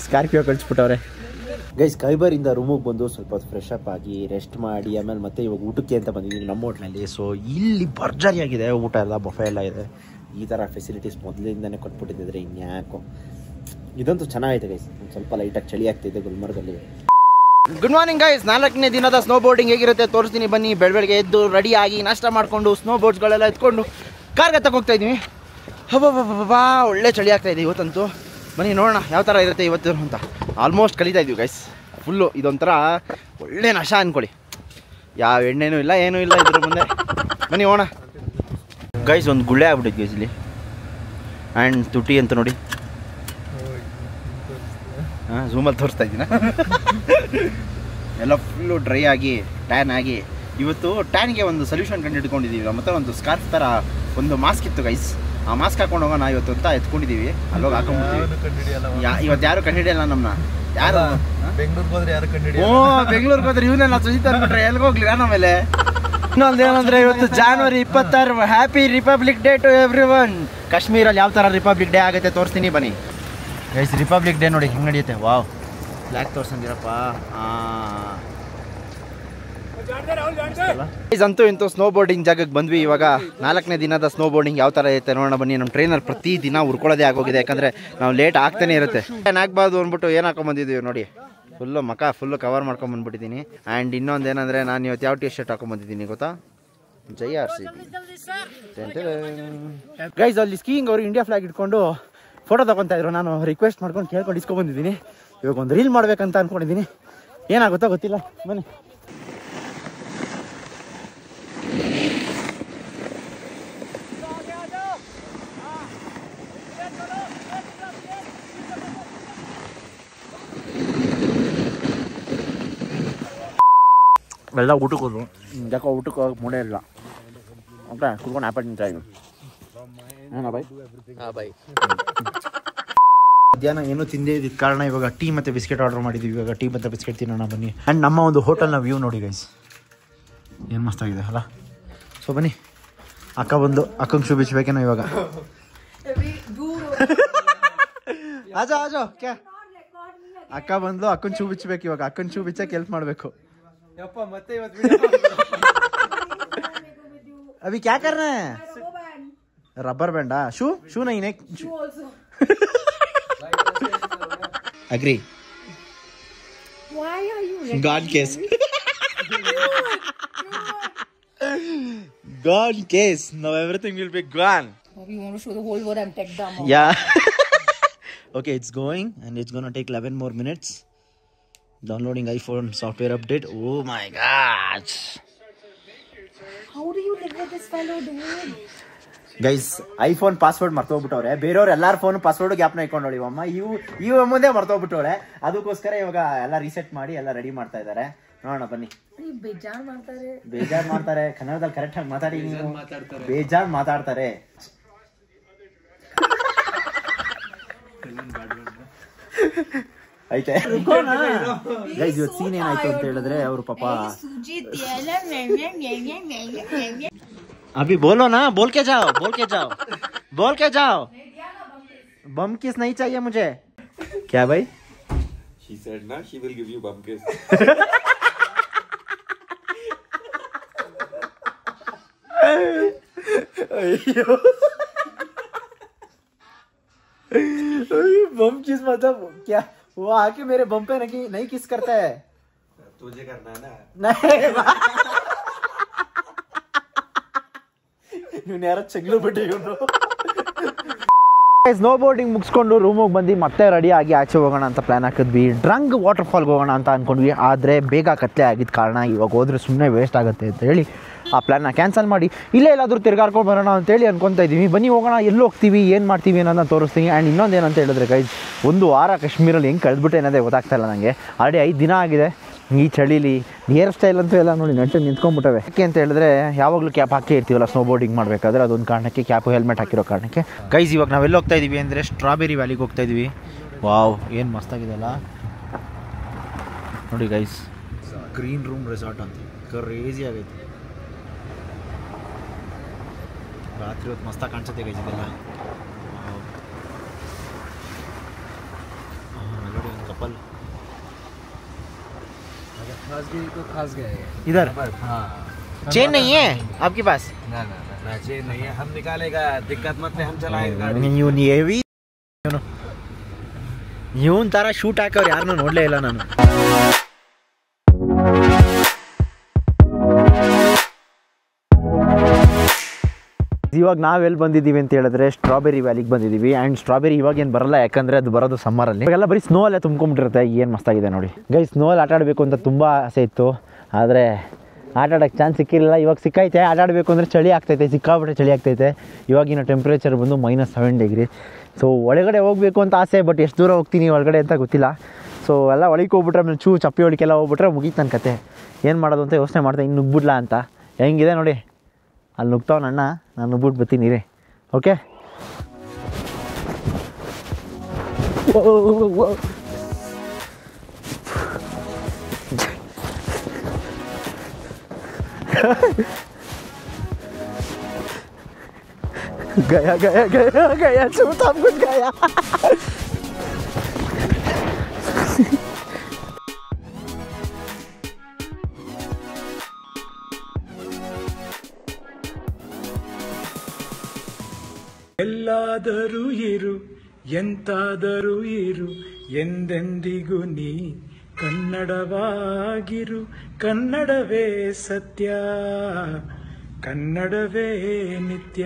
ಸ್ಕಾರ್ಪಿಯೋ ಕಳಿಸ್ಬಿಟ್ಟವ್ರೆ ಗೈಸ್. ಕೈಬರಿಂದ ರೂಮಿಗೆ ಬಂದು ಸ್ವಲ್ಪ ಹೊತ್ತು ಫ್ರೆಶ್ ಅಪ್ ಆಗಿ ರೆಸ್ಟ್ ಮಾಡಿ ಆಮೇಲೆ ಮತ್ತೆ ಇವಾಗ ಊಟಕ್ಕೆ ಅಂತ ಬಂದಿದ್ದೀನಿ ನಮ್ಮ ಹೋಟ್ಲಲ್ಲಿ. ಸೊ ಇಲ್ಲಿ ಭರ್ಜರಿಯಾಗಿದೆ ಊಟ ಎಲ್ಲ, ಬಫೆ ಎಲ್ಲ ಇದೆ. ಈ ಥರ ಫೆಸಿಲಿಟೀಸ್ ಮೊದಲಿಂದನೇ ಕೊಟ್ಬಿಟ್ಟಿದ್ದರೆ ಇನ್ಯಾಕೋ. ಇದಂತೂ ಚೆನ್ನಾಗೈತೆ ಗೈಸ್. ಒಂದು ಸ್ವಲ್ಪ ಲೈಟಾಗಿ ಚಳಿ ಆಗ್ತಿದೆ ಗುಲ್ಮರ್ಗಲ್ಲಿ. Good morning guys. 4ನೇ ದಿನದ ಸ್ನೋ ಬೋರ್ಡಿಂಗ್ ಹೇಗಿರುತ್ತೆ ತೋರಿಸ್ತೀನಿ ಬನ್ನಿ. ಬೆಳಗ್ಗೆ ಎದ್ದು ರೆಡಿಯಾಗಿ ನಾಷ್ಟ ಮಾಡಿಕೊಂಡು ಸ್ನೋ ಬೋರ್ಡ್ಸ್ಗಳೆಲ್ಲ ಎತ್ಕೊಂಡು ಕಾರ್ಗೆ ತಗೋಗ್ತಾ ಇದ್ದೀವಿ. ಹಬ್ಬಾ ಒಳ್ಳೆ ಚಳಿ ಆಗ್ತಾ ಇದೆ ಇವತ್ತಂತೂ. ಬನ್ನಿ ನೋಡೋಣ ಯಾವ ಥರ ಇರುತ್ತೆ ಇವತ್ತು ಅಂತ. ಆಲ್ಮೋಸ್ಟ್ ಕಲಿತಾ ಇದ್ದೀವಿ ಗೈಸ್ ಫುಲ್ಲು. ಇದೊಂಥರ ಒಳ್ಳೆ ನಶ ಅಂದ್ಕೊಳ್ಳಿ. ಯಾವ ಎಣ್ಣೆನೂ ಇಲ್ಲ ಏನೂ ಇಲ್ಲ ಇದ್ರ ಮುಂದೆ. ಬನ್ನಿ ಹೋಗೋಣ ಗೈಸ್. ಒಂದು ಗುಳ್ಳೆ ಆಗ್ಬಿಟ್ಟಿದೆ ಗೈಸ್ ಇಲ್ಲಿ. ಆ್ಯಂಡ್ ತುಟಿ ಅಂತ ನೋಡಿ. ಹಾಂ ಝೂಮಲ್ಲಿ ತೋರಿಸ್ತಾ ಇದ್ದೀನ. ಎಲ್ಲ ಫುಲ್ಲು ಡ್ರೈ ಆಗಿ ಟ್ಯಾನ್ ಆಗಿ ಇವತ್ತು ಟ್ಯಾನ್ಗೆ ಒಂದು ಸೊಲ್ಯೂಷನ್ ಕಂಡು ಹಿಡ್ಕೊಂಡಿದ್ದೀವಿ. ಮತ್ತು ಒಂದು ಸ್ಕಾರ್ಫ್ ಥರ ಒಂದು ಮಾಸ್ಕ್ ಇತ್ತು ಗೈಸ್. ಆ ಮಾಸ್ಕ್ ಹಾಕೊಂಡು ಹೋಗೋಣ ಇವತ್ತು ಅಂತ ಎತ್ಕೊಂಡಿದ್ದೀವಿ. ಅಲ್ಲೋಗಿ ಹಾಕೊಂಡ್ಬಿಡ್ತೀವಿ. ಇವತ್ತು ಯಾರು ಕಂಡು ಹಿಡಿಯಲ್ಲ ನಮ್ಮನ್ನ. ಯಾರು ಬೆಂಗಳೂರಿಗೆ ಹೋದ್ರೆ ಯಾರು ಕಂಡು ಬೆಂಗಳೂರಿಗೆ ಹೋದ್ರೆ ಇವನ್ನೆಲ್ಲ ಸುಜಿತ್ ಅಂದ್ಬಿಟ್ರೆ ಎಲ್ಲಿಗೆ ಹೋಗ್ಲಿಲ್ಲ ನಮೇಲೆ. ಇನ್ನೊಂದು ಏನಂದರೆ ಇವತ್ತು January 26. Happy republic day to everyone. ಕಾಶ್ಮೀರಲ್ಲಿ ಯಾವ ಥರ ರಿಪಬ್ಲಿಕ್ ಡೇ ಆಗುತ್ತೆ ತೋರಿಸ್ತೀನಿ ಬನ್ನಿ ಗೈಸ್. ರಿಪಬ್ಲಿಕ್ ಡೇ ನೋಡಿ ಹೆಂಗೆ ನಡೆಯುತ್ತೆ. ವಾವ್ ಫ್ಲ್ಯಾಗ್ ತೋರ್ಸಂದಿರಪ್ಪ. ಅಂತೂ ಇಂತೂ ಸ್ನೋ ಬೋರ್ಡಿಂಗ್ ಜಾಗಕ್ಕೆ ಬಂದ್ವಿ. ಇವಾಗ 4ನೇ ದಿನದ ಸ್ನೋ ಬೋರ್ಡಿಂಗ್ ಯಾವ ಥರ ಇರುತ್ತೆ ನೋಡೋಣ ಬನ್ನಿ. ನಮ್ಮ ಟ್ರೈನರ್ ಪ್ರತಿ ದಿನ ಉರ್ಕೊಳ್ಳೋದೇ ಆಗೋಗಿದೆ, ಯಾಕಂದರೆ ನಾವು ಲೇಟ್ ಆಗ್ತಾನೆ ಇರುತ್ತೆ. ಏನಾಗಬಾರ್ದು ಅಂದ್ಬಿಟ್ಟು ಏನು ಹಾಕೊಂಡ್ಬಂದಿದ್ದೀವಿ ನೋಡಿ. ಫುಲ್ಲು ಫುಲ್ಲು ಕವರ್ ಮಾಡ್ಕೊಂಡ್ಬಂದ್ಬಿಟ್ಟಿದ್ದೀನಿ. ಆ್ಯಂಡ್ ಇನ್ನೊಂದು ಏನಂದರೆ ನಾನು ಇವತ್ತು ಯಾವ ಟಿ ಶರ್ಟ್ ಹಾಕೊಂಡ್ಬಂದಿದ್ದೀನಿ ಗೊತ್ತಾ? ಜೈ RCB. ಗೈಸ್ ಅಲ್ಲಿ ಸ್ಕೀಯಿಂಗ್ ಅವರು ಇಂಡಿಯಾ ಫ್ಲಾಗ್ ಇಟ್ಕೊಂಡು ಫೋಟೋ ತಗೊತಾ ಇದ್ರು. ನಾನು ರಿಕ್ವೆಸ್ಟ್ ಮಾಡ್ಕೊಂಡು ಕೇಳ್ಕೊಂಡು ಇಸ್ಕೊಂಡ್ಬಂದಿದ್ದೀನಿ. ಇವಾಗ ಒಂದು ರೀಲ್ ಮಾಡ್ಬೇಕಂತ ಅಂದ್ಕೊಂಡಿದ್ದೀನಿ. ಏನಾಗುತ್ತೋ ಗೊತ್ತಿಲ್ಲ. ಬನ್ನಿ ಎಲ್ಲ ಊಟಕ್ಕೆ ಹೋದ್ರು. ಯಾಕೋ ಊಟಕ್ಕೆ ಹೋಗಕ್ಕೆ ಮೂಡೇ ಇಲ್ಲ. ಓಕೆ ಕುತ್ಕೊಂಡು ಆ್ಯಪಲ್ ತಿಂತಾ ಇದ್ದೀನಿ. ಏನಾ ಬಾಯ್? ಹಾಂ ಬಾಯ್. ಮಧ್ಯಾಹ್ನ ಏನೂ ತಿಂದೇ ಇದ್ದ ಕಾರಣ ಇವಾಗ ಟೀ ಮತ್ತು ಬಿಸ್ಕೆಟ್ ಆರ್ಡರ್ ಮಾಡಿದ್ದೀವಿ. ಇವಾಗ ಟೀ ಮತ್ತು ಬಿಸ್ಕೆಟ್ ತಿನ್ನೋಣ ಬನ್ನಿ. ಆ್ಯಂಡ್ ನಮ್ಮ ಒಂದು ಹೋಟೆಲ್ನ ವ್ಯೂ ನೋಡಿ ಗೈಸ್, ಏನು ಮಸ್ತಾಗಿದೆ ಅಲ್ಲ. ಸೊ ಬನ್ನಿ. ಅಕ್ಕ ಬಂದು ಅಕ್ಕಂಗೆ ಶೂ ಬಿಚ್ಚಬೇಕೇನೋ ಇವಾಗ. ಆಜೋ ಆಜೋ ಕ್ಯಾ ಅಕ್ಕ ಬಂದು ಅಕ್ಕನ ಶೂ ಬಿಚ್ಚಬೇಕು ಇವಾಗ. ಅಕ್ಕನ ಶೂ ಬಿಚ್ಚಕ್ಕೆ ಹೆಲ್ಪ್ ಮಾಡಬೇಕು. ಮತ್ತೆ अभी क्या कर रहे हैं? Rubber band. शू शू नहीं ने agree. Why are you gone case. Gone case. Now everything will be gone. Maybe you want to show the whole world I'm tech dumb. Yeah. Okay, it's going and it's gonna take 11 more minutes. Downloading iPhone software update. Oh my gosh. How do you live with this fellow, dude? Guys iPhone password ಮರ್ತೋಗ್ಬಿಟ್ಟವ್ರೆ. ಬೇರೆಯವ್ರು ಎಲ್ಲಾರ phone password ಗ್ಯಾಪ್ನ ಇಟ್ಕೊಂಡೋಳಿ ಅಮ್ಮ. ಇವು ಮುಂದೆ ಮರ್ತೋಗ್ಬಿಟ್ಟವಳೆ. ಅದಕ್ಕೋಸ್ಕರ ಇವಾಗ ಎಲ್ಲ reset ಮಾಡಿ ಎಲ್ಲ ರೆಡಿ ಮಾಡ್ತಾ ಇದ್ದಾರೆ. ನೋಡೋಣ ಬನ್ನಿ. ಬೇಜಾರ್ ಮಾಡ್ತಾರೆ. ಕನ್ನಡದಲ್ಲಿ ಕರೆಕ್ಟ್ ಆಗಿ ಮಾತಾಡಿ. ಬೇಜಾರ್ ಮಾತಾಡ್ತಾರೆ. ಐತೆ ಗೈಸ್. ಇವತ್ತು ಸೀನ್ ಏನಾಯ್ತು ಅಂತ ಹೇಳಿದ್ರೆ ಅವರು ಪಾಪ अभी बोलो ना. बोल के जाओ. बम किस नहीं चाहिए मुझे. क्या भाई? She said na she will give you bum kiss. बम किस मतलब क्या? वो आके मेरे बम पे नहीं किस करता है. तुझे करना है ना. नहीं ಇವನು ಯಾರೋ ಚೆಗ್ಲು ಬಿಟ್ಟು ಇವನು. ಸ್ನೋ ಬೋರ್ಡಿಂಗ್ ಮುಗಿಸ್ಕೊಂಡು ರೂಮಿಗೆ ಬಂದು ಮತ್ತೆ ರೆಡಿ ಆಗಿ ಆಚೆ ಹೋಗೋಣ ಅಂತ ಪ್ಲ್ಯಾನ್ ಹಾಕಿದ್ವಿ. ಡ್ರಂಗ್ ವಾಟರ್ ಫಾಲ್ಗೆ ಹೋಗೋಣ ಅಂತ ಅಂದ್ಕೊಂಡ್ವಿ. ಆದರೆ ಬೇಗ ಕತ್ಲೆ ಆಗಿದ್ದ ಕಾರಣ ಇವಾಗ ಹೋದ್ರೆ ಸುಮ್ಮನೆ ವೇಸ್ಟ್ ಆಗುತ್ತೆ ಅಂತ ಹೇಳಿ ಆ ಪ್ಲ್ಯಾನ್ನ ಕ್ಯಾನ್ಸಲ್ ಮಾಡಿ ಇಲ್ಲೇ ಎಲ್ಲಾದರೂ ತಿರ್ಗಾಡ್ಕೊಂಡು ಬರೋಣ ಅಂತೇಳಿ ಅನ್ಕೊತಾ ಇದ್ದೀವಿ. ಬನ್ನಿ ಹೋಗೋಣ. ಎಲ್ಲಿ ಹೋಗ್ತೀವಿ, ಏನು ಮಾಡ್ತೀವಿ ಅನ್ನೋದನ್ನ ತೋರಿಸ್ತೀನಿ. ಆ್ಯಂಡ್ ಇನ್ನೊಂದು ಏನಂತ ಹೇಳಿದ್ರೆ ಗೈಸ್, ಒಂದು ವಾರ ಕಾಶ್ಮೀರಲ್ಲಿ ಹೆಂಗೆ ಕಳೆದ್ಬಿಟ್ಟೆ ಅನ್ನೋದೇ ಗೊತ್ತಾಗ್ತಾ ಇಲ್ಲ ನನಗೆ. ಆಲ್ರೆಡಿ 5 ದಿನ ಆಗಿದೆ ಈ ಚಳಿಲಿ. ಹೇರ್ ಸ್ಟೈಲ್ ಅಂತೂ ಎಲ್ಲ ನೋಡಿ ನೆಟ್ಟು ನಿಂತ್ಕೊಂಡ್ಬಿಟ್ಟವೆ. ಯಾಕೆ ಅಂತ ಹೇಳಿದ್ರೆ ಯಾವಾಗಲೂ ಕ್ಯಾಪ್ ಹಾಕಿ ಇರ್ತೀವಲ್ಲ ಸ್ನೋ ಬೋರ್ಡಿಂಗ್ ಮಾಡಬೇಕಾದ್ರೆ, ಅದೊಂದು ಕಾರಣಕ್ಕೆ ಕ್ಯಾಪು ಹೆಲ್ಮೆಟ್ ಹಾಕಿರೋ ಕಾರಣಕ್ಕೆ. ಗೈಸ್ ಇವಾಗ ನಾವೆಲ್ಲ ಹೋಗ್ತಾ ಇದ್ದೀವಿ ಅಂದರೆ ಸ್ಟ್ರಾಬೆರಿ ವ್ಯಾಲಿಗೆ ಹೋಗ್ತಾ ಇದ್ದೀವಿ. ವಾವ್ ಏನು ಮಸ್ತಾಗಿದೆ ಅಲ್ಲ ನೋಡಿ ಗೈಸ್. ಗ್ರೀನ್ ರೂಮ್ ರೆಸಾರ್ಟ್ ಅಂತ ಕ್ರೇಜಿ ಆಗೈತೆ. ರಾತ್ರಿ ಹೊತ್ತು ಮಸ್ತಾಗಿ ಕಾಣಿಸುತ್ತೆ ಗೈಸ್ ಇದೆಲ್ಲ. ನೋಡಿ ಒಂದು ಕಪಲ್ खास गए इधर. हाँ चेन नहीं है आपके पास? ना चेन नहीं है. हम निकालेगा. दिक्कत मत ले. हम चलाएंगे गाड़ी. ಇವನ್ ತರ ಶೂಟ್ ಹಾಕೋರು ಯಾರನ್ನೂ ನೋಡಲೇ ಇಲ್ಲ ನಾನು. ಇವಾಗ ನಾವೆಲ್ಲಿ ಬಂದಿದ್ದೀವಿ ಅಂತ ಹೇಳಿದ್ರೆ ಸ್ಟ್ರಾಬೆರಿ ವ್ಯಾಲಿಗೆ ಬಂದಿದ್ದೀವಿ. ಆ್ಯಂಡ್ ಸ್ಟ್ರಾಬೆರಿ ಇವಾಗ ಏನು ಬರಲ್ಲ, ಯಾಕಂದರೆ ಅದು ಬರೋದು ಸಮ್ಮರಲ್ಲಿ. ಇವಾಗೆಲ್ಲ ಬರೀ ಸ್ನೋ ಅಲ್ಲೇ ತುಂಬ್ಕೊಂಡ್ಬಿಟ್ಟಿರುತ್ತೆ. ಏನು ಮಸ್ತಾಗಿದೆ ನೋಡಿ ಗೈ. ಸ್ನೋಲ್ಲಿ ಆಟ ಆಡಬೇಕು ಅಂತ ತುಂಬ ಆಸೆ ಇತ್ತು, ಆದರೆ ಆಟ ಆಡೋಕ್ಕೆ ಚಾನ್ಸ್ ಸಿಕ್ಕಿರಲಿಲ್ಲ. ಇವಾಗ ಸಿಕ್ಕೈತೆ. ಆಟ ಆಡಬೇಕು ಅಂದರೆ ಚಳಿ ಆಗ್ತೈತೆ, ಸಿಕ್ಕಾಬಿಟ್ಟೆ ಚಳಿ ಆಗ್ತೈತೆ. ಇವಾಗಿನ ಟೆಂಪ್ರೇಚರ್ ಬಂದು -7 ಡಿಗ್ರಿ. ಸೊ ಒಳಗಡೆ ಹೋಗಬೇಕು ಅಂತ ಆಸೆ, ಬಟ್ ಎಷ್ಟು ದೂರ ಹೋಗ್ತೀನಿ ಒಳಗಡೆ ಅಂತ ಗೊತ್ತಿಲ್ಲ. ಸೊ ಎಲ್ಲ ಒಳಗೆ ಹೋಗ್ಬಿಟ್ರೆ ಆಮೇಲೆ ಚಪ್ಪಿ ಹೊಡಿಕೆಲ್ಲ ಹೋಗ್ಬಿಟ್ರೆ ಮುಗೀತು ನನ್ನ ಕತೆ. ಏನು ಮಾಡೋದು ಅಂತ ಯೋಚನೆ ಮಾಡ್ದೆ, ಇನ್ನು ನುಗ್ಬಿಡ್ಲಾ ಅಂತ. ಹೆಂಗಿದೆ ನೋಡಿ, ಅಲ್ಲಿ ನುಗ್ತಾವ ಅಣ್ಣ, ನಾನು ನುಗ್ಬಿಟ್ಟು ಬರ್ತೀನಿ ರೀ. ಓಕೆ गया गया गया गया छोटा कुछ गया. ಎಲ್ಲಾದರೂ ಇರು ಎಂತಾದರೂ ಇರು ಎಂದೆಂದಿಗೂ ನೀ ಕನ್ನಡವಾಗಿರು. ಕನ್ನಡವೇ ಸತ್ಯ, ಕನ್ನಡವೇ ನಿತ್ಯ.